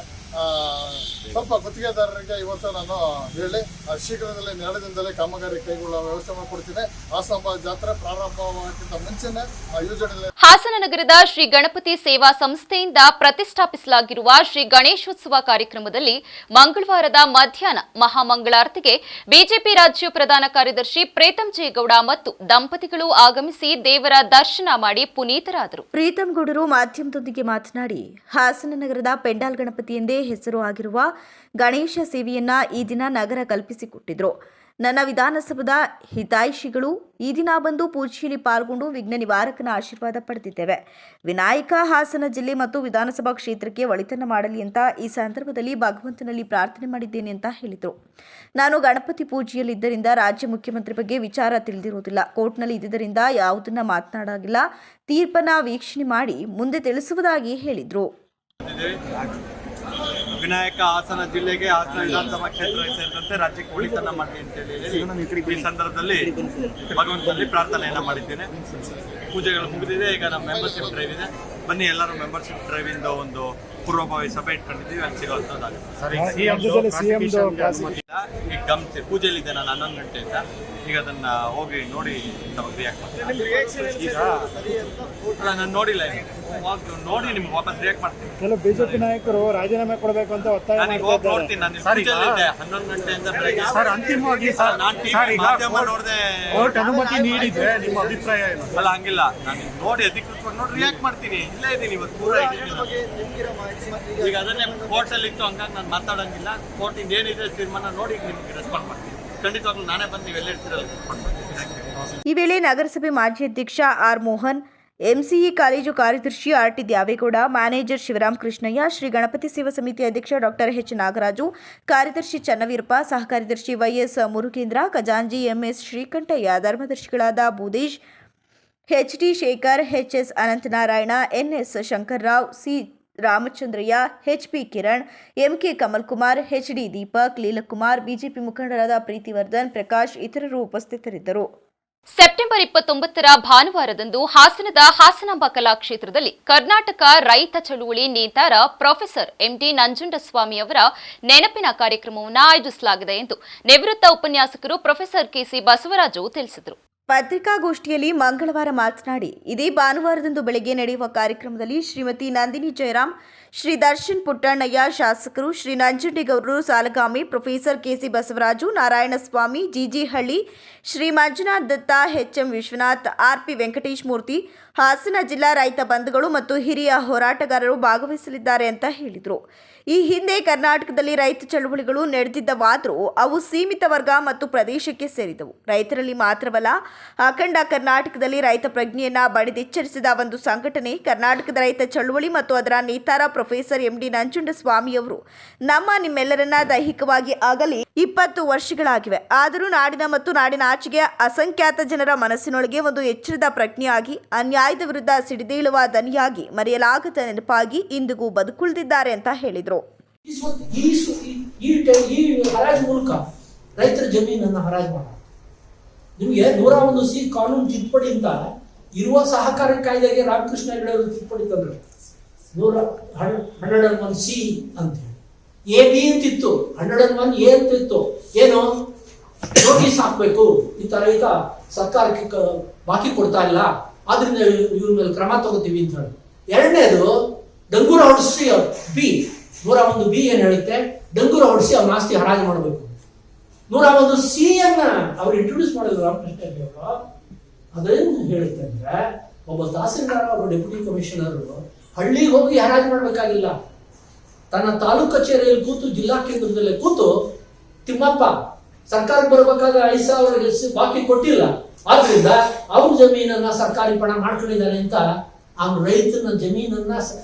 Speaker 9: ಸ್ವಲ್ಪ ಗುತ್ತಿಗೆದಾರರಿಗೆ ಇವತ್ತು ನಾನು ಹೇಳಿ ಶೀಘ್ರದಲ್ಲಿ 2 ದಿನದಲ್ಲಿ ಕಾಮಗಾರಿ ಕೈಗೊಳ್ಳುವ ವ್ಯವಸ್ಥೆ ಮಾಡಿಕೊಡ್ತೀನಿ. ಹಾಸನಾಂಬ ಜಾತ್ರೆ ಪ್ರಾರಂಭಕ್ಕಿಂತ ಮುಂಚೆನೆ ಯುಜಿಡಿ.
Speaker 1: ಹಾಸನ ನಗರದ ಶ್ರೀ ಗಣಪತಿ ಸೇವಾ ಸಂಸ್ಥೆಯಿಂದ ಪ್ರತಿಷ್ಠಾಪಿಸಲಾಗಿರುವ ಶ್ರೀ ಗಣೇಶೋತ್ಸವ ಕಾರ್ಯಕ್ರಮದಲ್ಲಿ ಮಂಗಳವಾರದ ಮಧ್ಯಾಹ್ನ ಮಹಾಮಂಗಳಾರತಿಗೆ ಬಿಜೆಪಿ ರಾಜ್ಯ ಪ್ರಧಾನ ಕಾರ್ಯದರ್ಶಿ ಪ್ರೀತಂ ಜೇಗೌಡ ಮತ್ತು ದಂಪತಿಗಳು ಆಗಮಿಸಿ ದೇವರ ದರ್ಶನ ಮಾಡಿ ಪುನೀತರಾದರು.
Speaker 2: ಪ್ರೀತಂ ಗೌಡರು ಮಾಧ್ಯಮದೊಂದಿಗೆ ಮಾತನಾಡಿ, ಹಾಸನ ನಗರದ ಪೆಂಡಾಲ್ ಗಣಪತಿ ಎಂದೇ ಹೆಸರು ಆಗಿರುವ ಗಣೇಶ ಸೇವೆಯನ್ನ ಈ ದಿನ ನಗರ ಕಲ್ಪಿಸಿಕೊಟ್ಟಿದ್ರು. ನನ್ನ ವಿಧಾನಸಭಾದ ಹಿತೈಷಿಗಳು ಈ ದಿನ ಬಂದು ಪೂಜೆಯಲ್ಲಿ ಪಾಲ್ಗೊಂಡು ವಿಘ್ನ ನಿವಾರಕನ ಆಶೀರ್ವಾದ ಪಡೆದಿದ್ದೇವೆ. ವಿನಾಯಕ ಹಾಸನ ಜಿಲ್ಲೆ ಮತ್ತು ವಿಧಾನಸಭಾ ಕ್ಷೇತ್ರಕ್ಕೆ ಒಳಿತನ್ನ ಮಾಡಲಿ ಅಂತ ಈ ಸಂದರ್ಭದಲ್ಲಿ ಭಗವಂತನಲ್ಲಿ ಪ್ರಾರ್ಥನೆ ಮಾಡಿದ್ದೇನೆ ಅಂತ ಹೇಳಿದರು. ನಾನು ಗಣಪತಿ ಪೂಜೆಯಲ್ಲಿದ್ದರಿಂದ ರಾಜ್ಯ ಮುಖ್ಯಮಂತ್ರಿ ಬಗ್ಗೆ ವಿಚಾರ ತಿಳಿದಿರುವುದಿಲ್ಲ. ಕೋರ್ಟ್ನಲ್ಲಿ ಇದ್ದುದರಿಂದ ಯಾವುದನ್ನ ಮಾತನಾಡಾಗಿಲ್ಲ. ತೀರ್ಪನ್ನ ವೀಕ್ಷಣೆ ಮಾಡಿ ಮುಂದೆ ತಿಳಿಸುವುದಾಗಿ ಹೇಳಿದರು.
Speaker 10: ವಿನಾಯಕ ಹಾಸನ ಜಿಲ್ಲೆಗೆ ಹಾಸನ ವಿಧಾನಸಭಾ ಕ್ಷೇತ್ರ ಸೇರಿದಂತೆ ರಾಜ್ಯಕ್ಕೆ ಒಳಿತನ್ನ ಮಾಡಲಿ ಅಂತ ಹೇಳಿ ಈ ಸಂದರ್ಭದಲ್ಲಿ ಭಗವಂತನಲ್ಲಿ ಪ್ರಾರ್ಥನೆಯನ್ನ ಮಾಡಿದ್ದೇನೆ. ಪೂಜೆಗಳು ಮುಗಿದಿದೆ. ಈಗ ನಮ್ಮ ಮೆಂಬರ್ಶಿಪ್ ಡ್ರೈವ್ ಇದೆ. ಬನ್ನಿ ಎಲ್ಲರೂ ಮೆಂಬರ್ಶಿಪ್ ಡ್ರೈವ್ ಇಂದ ಒಂದು ಪೂರ್ವಭಾವಿ ಸಭೆ ಇಟ್ಕೊಂಡಿದ್ದೀವಿ. ಅಲ್ಲಿ ಸಿಗುವಂಥದ್ದಾಗುತ್ತೆ. ಈಗ ಗಮನಿಸಿ ಪೂಜೆಯಲ್ಲಿದೆ ನಾನು 11 ಗಂಟೆಯಿಂದ. ಈಗ ಅದನ್ನ ಹೋಗಿ ನೋಡಿ ರಿಯಾಕ್ಟ್ ಮಾಡ್ತೀನಿ. ನಾನು ನೋಡಿಲ್ಲ, ನೋಡಿ ನಿಮ್ಗೆ ವಾಪಸ್ ರಿಯಾಕ್ಟ್ ಮಾಡ್ತೀನಿ.
Speaker 4: ಕೆಲವು ಬಿಜೆಪಿ ನಾಯಕರು ರಾಜೀನಾಮೆ ಕೊಡಬೇಕು ಅಂತ ಒತ್ತಾಯ
Speaker 10: ನೋಡ್ತೀನಿ. ನಾನು ಪೂಜೆಯಲ್ಲಿದ್ದೆ 11 ಗಂಟೆಯಿಂದ ಬೆಳಗ್ಗೆ. ಮಾಧ್ಯಮ ನೋಡಿದೆ,
Speaker 4: ಅನುಮತಿ ನೀಡಿದ್ರೆ ನಿಮ್ಮ ಅಭಿಪ್ರಾಯ ಏನು?
Speaker 10: ಅಲ್ಲ, ಹಂಗಿಲ್ಲ. ನಾನು ನೋಡಿ ಅಧಿಕೃತವಾಗಿ ನೋಡಿ ರಿಯಾಕ್ಟ್ ಮಾಡ್ತೀನಿ. ಇಲ್ಲೇ ಇದ್ದೀನಿ ಇವತ್ತು ಪೂರ. ಈಗ ಅದನ್ನೇ ಕೋರ್ಟ್ ಅಲ್ಲಿ ಇತ್ತು, ಹಂಗಾಗಿ ನಾನು ಮಾತಾಡೋಂಗಿಲ್ಲ. ಕೋರ್ಟ್ ಇಂದ ಏನಿದೆ ತೀರ್ಮಾನ ನೋಡಿ ನಿಮಗೆ ರೆಸ್ಪಾಂಡ್ ಮಾಡ್ತೀನಿ. ಖಂಡಿತವಾಗ್ಲೂ ನಾನೇ ಬಂದು ನೀವೆಲ್ಲ ಇರ್ತೀರಲ್ಲ ರೆಸ್ಪಾಂಡ್ ಮಾಡ್ತೀನಿ.
Speaker 2: ಈ ವೇಳೆ ನಗರಸಭೆ ಮಾಜಿ ಅಧ್ಯಕ್ಷ ಆರ್ ಮೋಹನ್, ಎಂಸಿಇ ಕಾಲೇಜು ಕಾರ್ಯದರ್ಶಿ ಆರ್ಟಿ ದ್ಯಾವೇಗೌಡ, ಮ್ಯಾನೇಜರ್ ಶಿವರಾಮ್ ಕೃಷ್ಣಯ್ಯ, ಶ್ರೀ ಗಣಪತಿ ಸೇವಾ ಸಮಿತಿ ಅಧ್ಯಕ್ಷ ಡಾಕ್ಟರ್ ಎಚ್ ನಾಗರಾಜು, ಕಾರ್ಯದರ್ಶಿ ಚನ್ನವೀರಪ್ಪ, ಸಹ ಕಾರ್ಯದರ್ಶಿ ವೈಎಸ್ ಮುರುಗೇಂದ್ರ, ಖಜಾಂಜಿ ಎಂಎಸ್ ಶ್ರೀಕಂಠಯ್ಯ, ಧರ್ಮದರ್ಶಿಗಳಾದ Bhudesh, H D Shekar, H S Ananthanarayana, N S Shankarrao, C Ramachandraiah, H P Kiran, M K Kamal Kumar, H D Deepak, Leelakumar, BJP ಮುಖಂಡರಾದ ಪ್ರೀತಿವರ್ಧನ್, ಪ್ರಕಾಶ್ ಇತರರು ಉಪಸ್ಥಿತರಿದ್ದರು.
Speaker 1: ಸೆಪ್ಟೆಂಬರ್ 29ರ ಭಾನುವಾರದಂದು ಹಾಸನದ ಹಾಸನಾಂಬ ಕಲಾಕ್ಷೇತ್ರದಲ್ಲಿ ಕರ್ನಾಟಕ ರೈತ ಚಳುವಳಿ ನೇತಾರ ಪ್ರೊಫೆಸರ್ ಎಂಡಿ ನಂಜುಂಡಸ್ವಾಮಿ ಅವರ ನೆನಪಿನ ಕಾರ್ಯಕ್ರಮವನ್ನು ಆಯೋಜಿಸಲಾಗಿದೆ ಎಂದು ನಿವೃತ್ತ ಉಪನ್ಯಾಸಕರು ಪ್ರೊಫೆಸರ್ ಕೆಸಿ ಬಸವರಾಜು ತಿಳಿಸಿದರು.
Speaker 2: ಪತ್ರಿಕಾಗೋಷ್ಠಿಯಲ್ಲಿ ಮಂಗಳವಾರ ಮಾತನಾಡಿ, ಇದೇ ಭಾನುವಾರದಂದು ಬೆಳಗ್ಗೆ ನಡೆಯುವ ಕಾರ್ಯಕ್ರಮದಲ್ಲಿ ಶ್ರೀಮತಿ ನಂದಿನಿ ಜಯರಾಮ್, ಶ್ರೀ ದರ್ಶನ್ ಪುಟ್ಟಣ್ಣಯ್ಯ ಶಾಸಕರು, ಶ್ರೀ ನಂಜುಂಡೇಗೌಡರು Salagami, professor K C Basavaraju, Narayanaswamy, G G Halli, Shri Manjunath Datta, H M Vishwanath, R P Venkatesh Murthy, Hassan ಜಿಲ್ಲಾ ರೈತ ಬಂಧುಗಳು ಮತ್ತು ಹಿರಿಯ ಹೋರಾಟಗಾರರು ಭಾಗವಹಿಸಲಿದ್ದಾರೆ ಅಂತ ಹೇಳಿದರು. ಈ ಹಿಂದೆ ಕರ್ನಾಟಕದಲ್ಲಿ ರೈತ ಚಳವಳಿಗಳು ನಡೆದಿದ್ದವಾದರೂ ಅವು ಸೀಮಿತ ವರ್ಗ ಮತ್ತು ಪ್ರದೇಶಕ್ಕೆ ಸೇರಿದವು. ರೈತರಲ್ಲಿ ಮಾತ್ರವಲ್ಲ, ಅಖಂಡ ಕರ್ನಾಟಕದಲ್ಲಿ ರೈತ ಪ್ರಜ್ಞೆಯನ್ನ ಬಡಿದೆಚ್ಚರಿಸಿದ ಒಂದು ಸಂಘಟನೆ ಕರ್ನಾಟಕದ ರೈತ ಚಳವಳಿ ಮತ್ತು ಅದರ ನೇತಾರ ಪ್ರೊಫೆಸರ್ MD ನಂಜುಂಡಸ್ವಾಮಿಯವರು. ನಿಮ್ಮೆಲ್ಲರನ್ನ ದೈಹಿಕವಾಗಿ ಆಗಲಿ 20 ವರ್ಷಗಳಾಗಿವೆ. ಆದರೂ ನಾಡಿನ ಮತ್ತು ನಾಡಿನಾಚೆಗೆ ಅಸಂಖ್ಯಾತ ಜನರ ಮನಸ್ಸಿನೊಳಗೆ ಒಂದು ಎಚ್ಚರದ ಪ್ರಜ್ಞೆಯಾಗಿ, ಅನ್ಯಾಯದ ವಿರುದ್ಧ ಸಿಡಿದೇಳುವ ದನಿಯಾಗಿ, ಮರೆಯಲಾಗದ ನೆನಪಾಗಿ ಇಂದಿಗೂ ಬದುಕುಳಿದಿದ್ದಾರೆ ಅಂತ ಹೇಳಿದರು.
Speaker 11: ಈ ಹರಾಜು ಮೂಲಕ ರೈತರ ಜಮೀನನ್ನ ಹರಾಜು ಮಾಡ ನಿಮಗೆ 101C ಕಾನೂನು ತಿದ್ದುಪಡಿ ಅಂತ ಇರುವ ಸಹಕಾರಿ ಕಾಯ್ದೆಗೆ ರಾಮಕೃಷ್ಣ ಹೆಗಡೆ ಅವರು ತಿದ್ದುಪಡಿ ತಂದ್ರು. 101C ಅಂತ ಹೇಳಿ AB ಅಂತಿತ್ತು, 101A ಅಂತಿತ್ತು. ಏನು ನೋಟಿಸ್ ಹಾಕ್ಬೇಕು, ಇಂಥ ರೈತ ಸರ್ಕಾರಕ್ಕೆ ಬಾಕಿ ಕೊಡ್ತಾ ಇಲ್ಲ, ಆದ್ರಿಂದ ಇವ್ರ ಮೇಲೆ ಕ್ರಮ ತಗೋತೀವಿ ಅಂತ ಹೇಳಿ. ಎರಡನೇದು ಡಂಗೂರ ಹೊಡಿಸಿ B 101B ಏನ್ ಹೇಳುತ್ತೆ, ಡಂಗೂರ ಹೊಡಿಸಿ ಅವ್ನ ಆಸ್ತಿ ಹರಾಜು ಮಾಡಬೇಕು. 101C ಅನ್ನ ಅವ್ರು ಇಂಟ್ರೊಡ್ಯೂಸ್ ಮಾಡಿದ್ರು ರಾಮಕೃಷ್ಣ ಹೆಗಡೆ ಅವರು. ಅದೇನು ಹೇಳುತ್ತೆ ಅಂದ್ರೆ, ಒಬ್ಬ ತಹಸೀಲ್ದಾರ್ ಒಬ್ಬ ಡೆಪ್ಯೂಟಿ ಕಮಿಷನರ್ ಹಳ್ಳಿಗೆ ಹೋಗಿ ಹರಾಜು ಮಾಡ್ಬೇಕಾಗಿಲ್ಲ. ತನ್ನ ತಾಲೂಕು ಕಚೇರಿಯಲ್ಲಿ ಕೂತು, ಜಿಲ್ಲಾ ಕೇಂದ್ರದಲ್ಲೇ ಕೂತು, ತಿಮ್ಮಪ್ಪ ಸರ್ಕಾರಕ್ಕೆ ಬರಬೇಕಾದ 5,000 ಬಾಕಿ ಕೊಟ್ಟಿಲ್ಲ, ಆದ್ರಿಂದ ಅವ್ರ ಜಮೀನನ್ನ ಸರ್ಕಾರಿ ಪಣ ಮಾಡ್ಕೊಂಡಿದ್ದಾನೆ ಅಂತ ಅವ್ನ ರೈತನ ಜಮೀನನ್ನ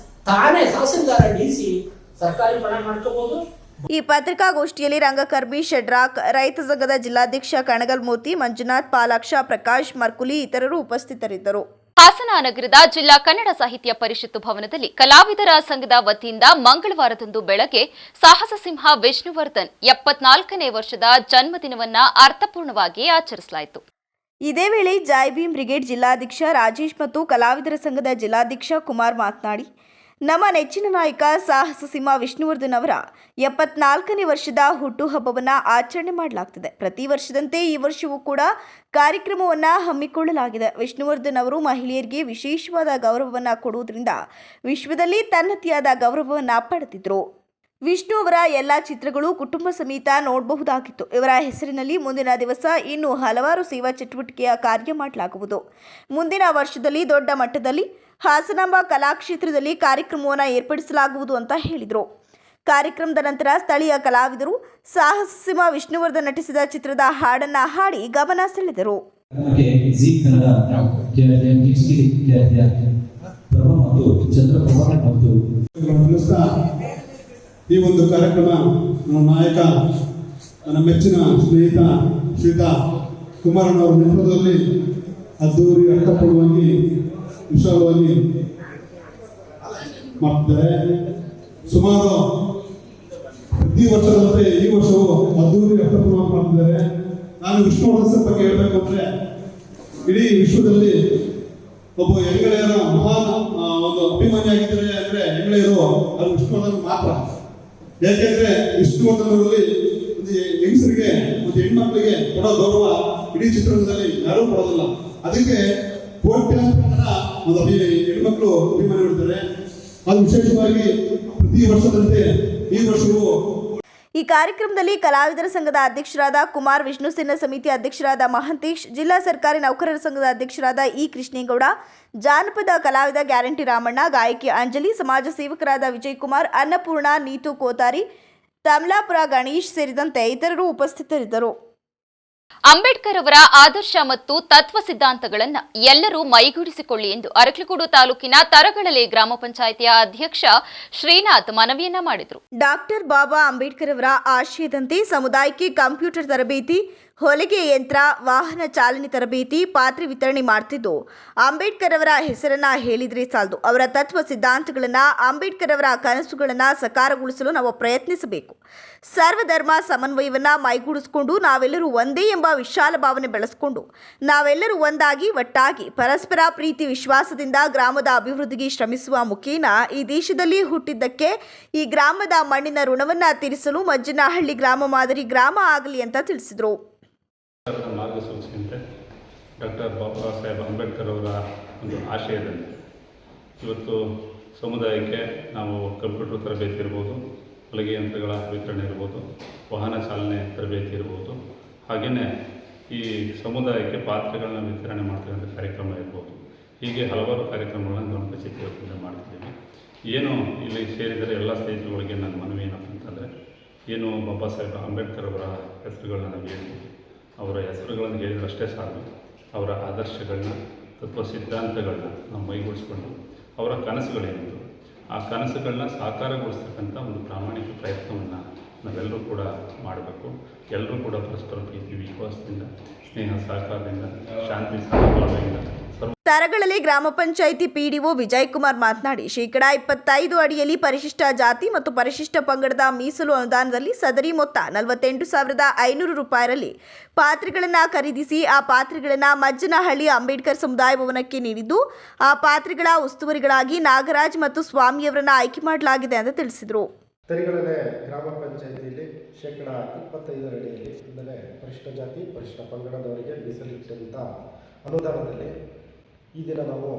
Speaker 11: ತಾನೇ ತಹಸೀಲ್ದಾರ DC ಸರ್ಕಾರಿ ಪಣ ಮಾಡ್ಕೋಬಹುದು.
Speaker 2: ಈ ಪತ್ರಿಕಾಗೋಷ್ಠಿಯಲ್ಲಿ ರಂಗಕರ್ಮಿ ಶೆಡ್ರಾಕ್, ರೈತ ಸಂಘದ ಜಿಲ್ಲಾಧ್ಯಕ್ಷ ಕಣಗಲ್ ಮೂರ್ತಿ, ಮಂಜುನಾಥ್, ಪಾಲಾಕ್ಷ, ಪ್ರಕಾಶ್, ಮರ್ಕುಲಿ ಇತರರು ಉಪಸ್ಥಿತರಿದ್ದರು.
Speaker 1: ಹಾಸನ ನಗರದ ಜಿಲ್ಲಾ ಕನ್ನಡ ಸಾಹಿತ್ಯ ಪರಿಷತ್ತು ಭವನದಲ್ಲಿ ಕಲಾವಿದರ ಸಂಘದ ವತಿಯಿಂದ ಮಂಗಳವಾರದಂದು ಬೆಳಗ್ಗೆ ಸಾಹಸ ಸಿಂಹ ವಿಷ್ಣುವರ್ಧನ್ 74ನೇ ವರ್ಷದ ಜನ್ಮದಿನವನ್ನ ಅರ್ಥಪೂರ್ಣವಾಗಿ ಆಚರಿಸಲಾಯಿತು.
Speaker 2: ಇದೇ ವೇಳೆ ಜೈ ಭೀಮ್ ಬ್ರಿಗೇಡ್ ಜಿಲ್ಲಾಧ್ಯಕ್ಷ ರಾಜೇಶ್ ಮತ್ತು ಕಲಾವಿದರ ಸಂಘದ ಜಿಲ್ಲಾಧ್ಯಕ್ಷ ಕುಮಾರ್ ಮಾತನಾಡಿ, ನಮ್ಮ ನೆಚ್ಚಿನ ನಾಯಕ ಸಾಹಸ ಸಿಂಹ ವಿಷ್ಣುವರ್ಧನ್ ಅವರ 74ನೇ ವರ್ಷದ ಹುಟ್ಟುಹಬ್ಬವನ್ನು ಆಚರಣೆ ಮಾಡಲಾಗ್ತದೆ. ಪ್ರತಿ ವರ್ಷದಂತೆ ಈ ವರ್ಷವೂ ಕೂಡ ಕಾರ್ಯಕ್ರಮವನ್ನು ಹಮ್ಮಿಕೊಳ್ಳಲಾಗಿದೆ. ವಿಷ್ಣುವರ್ಧನ್ ಅವರು ಮಹಿಳೆಯರಿಗೆ ವಿಶೇಷವಾದ ಗೌರವವನ್ನು ಕೊಡುವುದರಿಂದ ವಿಶ್ವದಲ್ಲಿ ತನ್ನದೇ ಆದ ಗೌರವವನ್ನು ಪಡೆದಿದ್ದರು. ವಿಷ್ಣು ಅವರ ಎಲ್ಲ ಚಿತ್ರಗಳು ಕುಟುಂಬ ಸಮೇತ ನೋಡಬಹುದಾಗಿತ್ತು. ಇವರ ಹೆಸರಿನಲ್ಲಿ ಮುಂದಿನ ದಿವಸ ಇನ್ನೂ ಹಲವಾರು ಸೇವಾ ಚಟುವಟಿಕೆಯ ಕಾರ್ಯ ಮಾಡಲಾಗುವುದು. ಮುಂದಿನ ವರ್ಷದಲ್ಲಿ ದೊಡ್ಡ ಮಟ್ಟದಲ್ಲಿ ಹಾಸನಾಂಬ ಕಲಾಕ್ಷೇತ್ರದಲ್ಲಿ ಕಾರ್ಯಕ್ರಮವನ್ನು ಏರ್ಪಡಿಸಲಾಗುವುದು ಅಂತ ಹೇಳಿದರು. ಕಾರ್ಯಕ್ರಮದ ನಂತರ ಸ್ಥಳೀಯ ಕಲಾವಿದರು ಸಾಹಸ ಸಿಂಹ ವಿಷ್ಣುವರ್ಧನ್ ನಟಿಸಿದ ಚಿತ್ರದ ಹಾಡನ್ನು ಹಾಡಿ ಗಮನ ಸೆಳೆದರು.
Speaker 12: ಈ ಒಂದು ಕಾರ್ಯಕ್ರಮ ನಮ್ಮ ನಾಯಕ, ನನ್ನ ಮೆಚ್ಚಿನ ಸ್ನೇಹಿತ ಶ್ರೀಯುತ ಕುಮಾರಣ್ಣವರ ನೇತೃತ್ವದಲ್ಲಿ ಅದ್ದೂರಿ ಅರ್ಥಪೂರ್ಣವಾಗಿ ವಿಶಾಲವಾಗಿ ಮಾಡ್ತಾರೆ. ಸುಮಾರು ಪ್ರತಿ ವರ್ಷದಂತೆ ಈ ವರ್ಷವೂ ಅದ್ದೂರಿ ಅರ್ಥಪೂರ್ಣವಾಗಿ ಮಾಡ್ತಿದ್ದಾರೆ. ನಾನು ವಿಷ್ಣುವರ್ಧನ್ ಬಗ್ಗೆ ಹೇಳಬೇಕು ಅಂದ್ರೆ, ಇಡೀ ವಿಶ್ವದಲ್ಲಿ ಒಬ್ಬ ಹೆಂಗಳೆಯರ ಮಹಾನ್ ಒಂದು ಅಭಿಮಾನಿಯಾಗಿದ್ದಾರೆ ಅಂದ್ರೆ ಹೆಂಗಳೆಯರು ಅದು ವಿಷ್ಣುವರ್ಧನ್ ಮಾತ್ರ. ಯಾಕೆಂದ್ರೆ ವಿಷ್ಣುವರ್ಧನ್ ಅವರಲ್ಲಿ ಒಂದು ಹೆಂಗಸರಿಗೆ ಮತ್ತು ಹೆಣ್ಮಕ್ಳಿಗೆ ಕೊಡೋ ಗೌರವ ಇಡೀ ಚಿತ್ರರಂಗದಲ್ಲಿ ಯಾರೂ ಕೊಡೋದಿಲ್ಲ. ಅದಕ್ಕೆ ಕೋಟ್ಯಾಂತರ ಒಂದು ಹೆಣ್ಮಕ್ಳು ಅಭಿಮಾನಿ ಇರ್ತಾರೆ. ಅದು ವಿಶೇಷವಾಗಿ ಪ್ರತಿ ವರ್ಷದಂತೆ ಈ ವರ್ಷವೂ
Speaker 2: ಈ ಕಾರ್ಯಕ್ರಮದಲ್ಲಿ ಕಲಾವಿದರ ಸಂಘದ ಅಧ್ಯಕ್ಷರಾದ ಕುಮಾರ್, ವಿಷ್ಣು ಸೇನಾ ಸಮಿತಿ ಅಧ್ಯಕ್ಷರಾದ ಮಹಂತೇಶ್, ಜಿಲ್ಲಾ ಸರ್ಕಾರಿ ನೌಕರರ ಸಂಘದ ಅಧ್ಯಕ್ಷರಾದ ಇ ಕೃಷ್ಣೇಗೌಡ, ಜಾನಪದ ಕಲಾವಿದ ಗ್ಯಾರಂಟಿ ರಾಮಣ್ಣ, ಗಾಯಕಿ ಅಂಜಲಿ, ಸಮಾಜ ಸೇವಕರಾದ ವಿಜಯ್ ಕುಮಾರ್, ಅನ್ನಪೂರ್ಣ, ನೀತು ಕೋತಾರಿ, ತಮಲಾಪುರ ಗಣೇಶ್ ಸೇರಿದಂತೆ ಇತರರು ಉಪಸ್ಥಿತರಿದ್ದರು.
Speaker 1: ಅಂಬೇಡ್ಕರ್ ಅವರ ಆದರ್ಶ ಮತ್ತು ತತ್ವ ಸಿದ್ಧಾಂತಗಳನ್ನು ಎಲ್ಲರೂ ಮೈಗೂಡಿಸಿಕೊಳ್ಳಿ ಎಂದು ಅರಕಲಗೂಡು ತಾಲೂಕಿನ ತರಗಳಲೆ ಗ್ರಾಮ ಪಂಚಾಯಿತಿಯ ಅಧ್ಯಕ್ಷ ಶ್ರೀನಾಥ್ ಮನವಿಯನ್ನ ಮಾಡಿದರು.
Speaker 2: ಡಾಕ್ಟರ್ ಬಾಬಾ ಅಂಬೇಡ್ಕರ್ ಅವರ ಆಶಯದಂತೆ ಸಮುದಾಯಕ್ಕೆ ಕಂಪ್ಯೂಟರ್ ತರಬೇತಿ, ಹೊಲಿಗೆ ಯಂತ್ರ, ವಾಹನ ಚಾಲನೆ ತರಬೇತಿ, ಪಾತ್ರೆ ವಿತರಣೆ ಮಾಡ್ತಿದ್ದು, ಅಂಬೇಡ್ಕರ್ ಅವರ ಹೆಸರನ್ನ ಹೇಳಿದ್ರೆ ಸಾಲದು. ಅವರ ತತ್ವ ಸಿದ್ಧಾಂತಗಳನ್ನು, ಅಂಬೇಡ್ಕರ್ ಅವರ ಕನಸುಗಳನ್ನು ಸಾಕಾರಗೊಳಿಸಲು ನಾವು ಪ್ರಯತ್ನಿಸಬೇಕು. ಸರ್ವಧರ್ಮ ಸಮನ್ವಯವನ್ನು ಮೈಗೂಡಿಸಿಕೊಂಡು ನಾವೆಲ್ಲರೂ ಒಂದೇ ಎಂಬ ವಿಶಾಲ ಭಾವನೆ ಬೆಳೆಸಿಕೊಂಡು ನಾವೆಲ್ಲರೂ ಒಂದಾಗಿ ಒಟ್ಟಾಗಿ ಪರಸ್ಪರ ಪ್ರೀತಿ ವಿಶ್ವಾಸದಿಂದ ಗ್ರಾಮದ ಅಭಿವೃದ್ಧಿಗೆ ಶ್ರಮಿಸುವ ಮುಖೇನ ಈ ದೇಶದಲ್ಲಿ ಹುಟ್ಟಿದ್ದಕ್ಕೆ ಈ ಗ್ರಾಮದ ಮಣ್ಣಿನ ಋಣವನ್ನು ತೀರಿಸಲು ಮಜ್ಜನಹಳ್ಳಿ ಗ್ರಾಮ ಮಾದರಿ ಗ್ರಾಮ ಆಗಲಿ ಅಂತ ತಿಳಿಸಿದರು.
Speaker 6: ಮಾರ್ಗಸೂಚಿಯಂತೆ ಡಾಕ್ಟರ್ ಬಾಬಾ ಸಾಹೇಬ್ ಅಂಬೇಡ್ಕರ್ ಅವರ ಒಂದು ಆಶಯದಲ್ಲಿ ಇವತ್ತು ಸಮುದಾಯಕ್ಕೆ ನಾವು ಕಂಪ್ಯೂಟರ್ ತರಬೇತಿ ಇರ್ಬೋದು, ಹೊಲಿಗೆ ಯಂತ್ರಗಳ ವಿತರಣೆ ಇರ್ಬೋದು, ವಾಹನ ಚಾಲನೆ ತರಬೇತಿ ಇರ್ಬೋದು, ಹಾಗೆಯೇ ಈ ಸಮುದಾಯಕ್ಕೆ ಪಾತ್ರೆಗಳನ್ನ ವಿತರಣೆ ಮಾಡ್ತಕ್ಕಂಥ ಕಾರ್ಯಕ್ರಮ ಇರ್ಬೋದು. ಹೀಗೆ ಹಲವಾರು ಕಾರ್ಯಕ್ರಮಗಳನ್ನು ಗ್ರಾಮ ಪಂಚಾಯತಿ ವತಿಯಿಂದ ಮಾಡ್ತಿದ್ದೀವಿ. ಏನು ಇಲ್ಲಿ ಸೇರಿದರೆ ಎಲ್ಲ ಸ್ನೇಹಿತರುಗಳಿಗೆ ನನ್ನ ಮನವಿ ಏನಪ್ಪ ಅಂತಂದರೆ, ಏನು ಬಾಬಾ ಸಾಹೇಬ್ ಅಂಬೇಡ್ಕರ್ ಅವರ ಹೆಸರುಗಳನ್ನ ನಾವು ಹೇಳ್ತೀವಿ, ಅವರ ಹೆಸರುಗಳನ್ನು ಹೇಳಿದ್ರಷ್ಟೇ ಸಾಕು. ಅವರ ಆದರ್ಶಗಳನ್ನ, ತತ್ವ ಸಿದ್ಧಾಂತಗಳನ್ನ ನಾವು ಮೈಗೂಡಿಸ್ಕೊಂಡು ಅವರ ಕನಸುಗಳೇನಿತ್ತು ಆ ಕನಸುಗಳನ್ನ ಸಾಕಾರಗೊಳಿಸ್ತಕ್ಕಂಥ ಒಂದು ಪ್ರಾಮಾಣಿಕ ಪ್ರಯತ್ನವನ್ನು ನಾವೆಲ್ಲರೂ ಕೂಡ ಮಾಡಬೇಕು. ಎಲ್ಲರೂ ಕೂಡ ಪರಸ್ಪರ ಪ್ರೀತಿ ವಿಶ್ವಾಸದಿಂದ, ಸ್ನೇಹ ಸಹಕಾರದಿಂದ, ಶಾಂತಿ ಸಹಬಾಳ್ವೆಯಿಂದ
Speaker 2: ತರಗಳಲ್ಲಿ ಗ್ರಾಮ ಪಂಚಾಯಿತಿ ಪಿಡಿಒ ವಿಜಯಕುಮಾರ್ ಮಾತನಾಡಿ, ಶೇಕಡಾ 25 ಅಡಿಯಲ್ಲಿ ಪರಿಶಿಷ್ಟ ಜಾತಿ ಮತ್ತು ಪರಿಶಿಷ್ಟ ಪಂಗಡದ ಮೀಸಲು ಅನುದಾನದಲ್ಲಿ ಸದರಿ ಮೊತ್ತ 48,500 ರೂಪಾಯಿರಲ್ಲಿ ಪಾತ್ರೆಗಳನ್ನು ಖರೀದಿಸಿ ಆ ಪಾತ್ರೆಗಳನ್ನು ಮಜ್ಜನಹಳ್ಳಿ ಅಂಬೇಡ್ಕರ್ ಸಮುದಾಯ ಭವನಕ್ಕೆ ನೀಡಿದ್ದು, ಆ ಪಾತ್ರೆಗಳ ಉಸ್ತುವಾರಿಗಳಾಗಿ ನಾಗರಾಜ್ ಮತ್ತು ಸ್ವಾಮಿಯವರನ್ನು ಆಯ್ಕೆ ಮಾಡಲಾಗಿದೆ ಅಂತ ತಿಳಿಸಿದರು.
Speaker 13: ತರಿಗಳಲ್ಲೇ ಗ್ರಾಮ ಪಂಚಾಯಿತಿಯಲ್ಲಿ ಶೇಕಡಾ 25 ಅಡಿಯಲ್ಲಿ ಅಂದರೆ ಪರಿಶಿಷ್ಟ ಜಾತಿ ಪರಿಶಿಷ್ಟ ಪಂಗಡದವರಿಗೆ ಮೀಸಲಿಟ್ಟಂಥ ಅನುದಾನದಲ್ಲಿ ಈ ದಿನ ನಾವು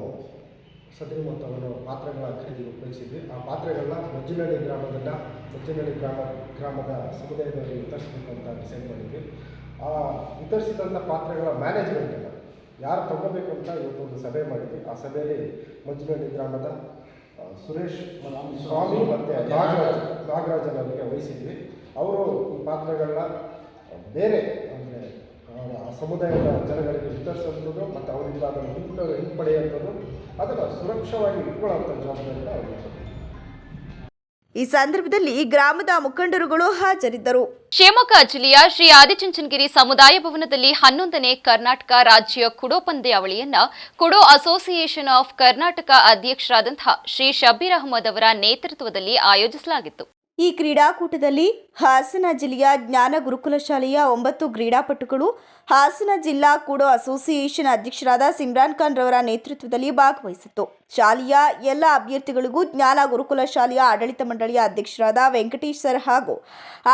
Speaker 13: ಸದರಿ ಮೊತ್ತವನ್ನು ಪಾತ್ರೆಗಳ ಖರೀದಿಗೆ ಉಪಯೋಗಿಸಿದ್ವಿ. ಆ ಪಾತ್ರೆಗಳನ್ನ ಮಜ್ಜನಹಳ್ಳಿ ಗ್ರಾಮದ ಸಮುದಾಯದವರಿಗೆ ವಿತರಿಸಬೇಕು ಅಂತ ಡಿಸೈಡ್ ಮಾಡಿದ್ವಿ. ಆ ವಿತರಿಸಿದಂಥ ಪಾತ್ರೆಗಳ ಮ್ಯಾನೇಜ್ಮೆಂಟನ್ನು ಯಾರು ತಗೋಬೇಕು ಅಂತ ಇವತ್ತೊಂದು ಸಭೆ ಮಾಡಿದ್ವಿ. ಆ ಸಭೆಯಲ್ಲಿ ಮಜ್ಜನಹಳ್ಳಿ ಗ್ರಾಮದ ಸುರೇಶ್ ಸ್ವಾಮಿ ಮತ್ತು ನಾಗರಾಜನವರಿಗೆ ವಹಿಸಿದ್ವಿ. ಅವರು ಈ ಪಾತ್ರೆಗಳನ್ನ ಬೇರೆ ಅಂದರೆ ಆ ಸಮುದಾಯದ ಜನಗಳಿಗೆ ವಿತರಿಸುವಂಥದ್ದು ಮತ್ತು ಅವರಿಂದ ಅದನ್ನು ಹಿಂಪಡೆಯುವಂಥದ್ದು, ಅದನ್ನು ಸುರಕ್ಷವಾಗಿ ಇಟ್ಕೊಳ್ಳುವಂಥ ಜವಾಬ್ದಾರಿನ ಅವರು.
Speaker 2: ಈ ಸಂದರ್ಭದಲ್ಲಿ ಗ್ರಾಮದ ಮುಖಂಡರುಗಳು ಹಾಜರಿದ್ದರು.
Speaker 1: ಶಿವಮೊಗ್ಗ ಜಿಲ್ಲೆಯ ಶ್ರೀ ಆದಿಚುಂಚನಗಿರಿ ಸಮುದಾಯ ಭವನದಲ್ಲಿ 11ನೇ ಕರ್ನಾಟಕ ರಾಜ್ಯ ಕುಡೋ ಪಂದ್ಯಾವಳಿಯನ್ನ ಕುಡೋ ಅಸೋಸಿಯೇಷನ್ ಆಫ್ ಕರ್ನಾಟಕ ಅಧ್ಯಕ್ಷರಾದಂತಹ ಶ್ರೀ ಶಬೀರ್ ಅಹಮದ್ ಅವರ ನೇತೃತ್ವದಲ್ಲಿ ಆಯೋಜಿಸಲಾಗಿತ್ತು.
Speaker 2: ಈ ಕ್ರೀಡಾಕೂಟದಲ್ಲಿ ಹಾಸನ ಜಿಲ್ಲೆಯ ಜ್ಞಾನ ಗುರುಕುಲ ಶಾಲೆಯ 9 ಕ್ರೀಡಾಪಟುಗಳು, ಹಾಸನ ಜಿಲ್ಲಾ ಕೂಡೋ ಅಸೋಸಿಯೇಷನ್ ಅಧ್ಯಕ್ಷರಾದ ಸಿಮ್ರಾನ್ ಖಾನ್ ರವರ ನೇತೃತ್ವದಲ್ಲಿ ಭಾಗವಹಿಸಿತ್ತು. ಶಾಲೆಯ ಎಲ್ಲ ಅಭ್ಯರ್ಥಿಗಳಿಗೂ ಜ್ಞಾನ ಗುರುಕುಲ ಶಾಲೆಯ ಆಡಳಿತ ಮಂಡಳಿಯ ಅಧ್ಯಕ್ಷರಾದ ವೆಂಕಟೇಶ್ ಸರ್ ಹಾಗೂ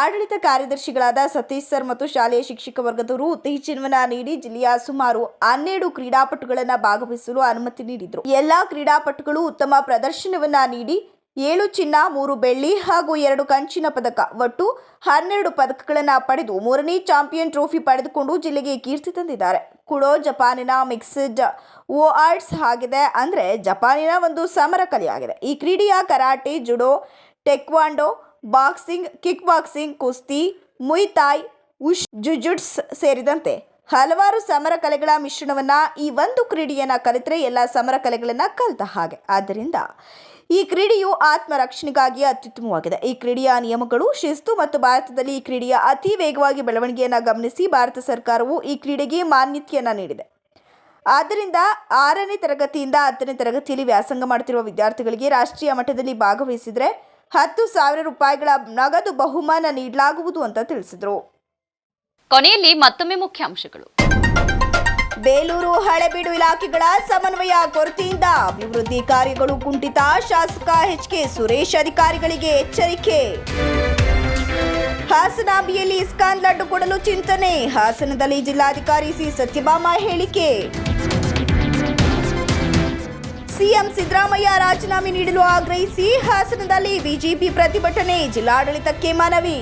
Speaker 2: ಆಡಳಿತ ಕಾರ್ಯದರ್ಶಿಗಳಾದ ಸತೀಶ್ ಸರ್ ಮತ್ತು ಶಾಲೆಯ ಶಿಕ್ಷಕ ವರ್ಗದವರು ಉತ್ತೇಜನವನ್ನು ನೀಡಿ ಜಿಲ್ಲೆಯ ಸುಮಾರು 12 ಕ್ರೀಡಾಪಟುಗಳನ್ನು ಭಾಗವಹಿಸಲು ಅನುಮತಿ ನೀಡಿದರು. ಎಲ್ಲ ಕ್ರೀಡಾಪಟುಗಳು ಉತ್ತಮ ಪ್ರದರ್ಶನವನ್ನ ನೀಡಿ 7 ಚಿನ್ನ, 3 ಬೆಳ್ಳಿ ಹಾಗೂ 2 ಕಂಚಿನ ಪದಕ, ಒಟ್ಟು 12 ಪದಕಗಳನ್ನು ಪಡೆದು 3ನೇ ಚಾಂಪಿಯನ್ ಟ್ರೋಫಿ ಪಡೆದುಕೊಂಡು ಜಿಲ್ಲೆಗೆ ಕೀರ್ತಿ ತಂದಿದ್ದಾರೆ. ಕುಡೋ ಜಪಾನಿನ ಮಿಕ್ಸ್ಡ್ ಆರ್ಟ್ಸ್ ಆಗಿದೆ, ಅಂದರೆ ಜಪಾನಿನ ಒಂದು ಸಮರ ಕಲೆಯಾಗಿದೆ. ಈ ಕ್ರೀಡೆಯ karate, judo, taekwondo, boxing, kick boxing, ಕುಸ್ತಿ, ಮುಯ್ ಥಾಯ್, ಜುಜುಟ್ಸ್ ಸೇರಿದಂತೆ ಹಲವಾರು ಸಮರ ಕಲೆಗಳ ಮಿಶ್ರಣವನ್ನು ಈ ಒಂದು ಕ್ರೀಡೆಯನ್ನು ಕಲಿತರೆ ಎಲ್ಲ ಸಮರ ಕಲೆಗಳನ್ನು ಕಲಿತ ಹಾಗೆ. ಆದ್ದರಿಂದ ಈ ಕ್ರೀಡೆಯು ಆತ್ಮರಕ್ಷಣೆಗಾಗಿ ಅತ್ಯುತ್ತಮವಾಗಿದೆ. ಈ ಕ್ರೀಡೆಯ ನಿಯಮಗಳು, ಶಿಸ್ತು ಮತ್ತು ಭಾರತದಲ್ಲಿ ಈ ಕ್ರೀಡೆಯ ಅತಿ ವೇಗವಾಗಿ ಬೆಳವಣಿಗೆಯನ್ನು ಗಮನಿಸಿ ಭಾರತ ಸರ್ಕಾರವು ಈ ಕ್ರೀಡೆಗೆ ಮಾನ್ಯತೆಯನ್ನು ನೀಡಿದೆ. ಆದ್ದರಿಂದ 6ನೇ ತರಗತಿಯಿಂದ 10ನೇ ತರಗತಿಯಲ್ಲಿ ವ್ಯಾಸಂಗ ಮಾಡುತ್ತಿರುವ ವಿದ್ಯಾರ್ಥಿಗಳಿಗೆ ರಾಷ್ಟ್ರೀಯ ಮಟ್ಟದಲ್ಲಿ ಭಾಗವಹಿಸಿದರೆ 10,000 ರೂಪಾಯಿಗಳ ನಗದು ಬಹುಮಾನ ನೀಡಲಾಗುವುದು ಅಂತ ತಿಳಿಸಿದರು.
Speaker 1: ಕೊನೆಯಲ್ಲಿ ಮತ್ತೊಮ್ಮೆ ಮುಖ್ಯಾಂಶಗಳು.
Speaker 2: ಬೇಲೂರು, ಹಳೆಬೀಡು ಇಲಾಖೆಗಳ ಸಮನ್ವಯ ಕೊರತೆಯಿಂದ ಅಭಿವೃದ್ಧಿ ಕಾರ್ಯಗಳು ಕುಂಠಿತ, ಶಾಸಕ ಎಚ್.ಕೆ. ಸುರೇಶ್ ಅಧಿಕಾರಿಗಳಿಗೆ ಎಚ್ಚರಿಕೆ. ಹಾಸನಾಂಬಿಯಲ್ಲಿ ಇಸ್ಕಾನ್ ಲಡ್ಡು ಕೊಡಲು ಚಿಂತನೆ, ಹಾಸನದಲ್ಲಿ ಜಿಲ್ಲಾಧಿಕಾರಿ ಸಿ. ಸತ್ಯಭಾಮ ಹೇಳಿಕೆ. ಸಿಎಂ ಸಿದ್ದರಾಮಯ್ಯ ರಾಜೀನಾಮೆ ನೀಡಲು ಆಗ್ರಹಿಸಿ ಹಾಸನದಲ್ಲಿ ಬಿಜೆಪಿ ಪ್ರತಿಭಟನೆ, ಜಿಲ್ಲಾಡಳಿತಕ್ಕೆ ಮನವಿ.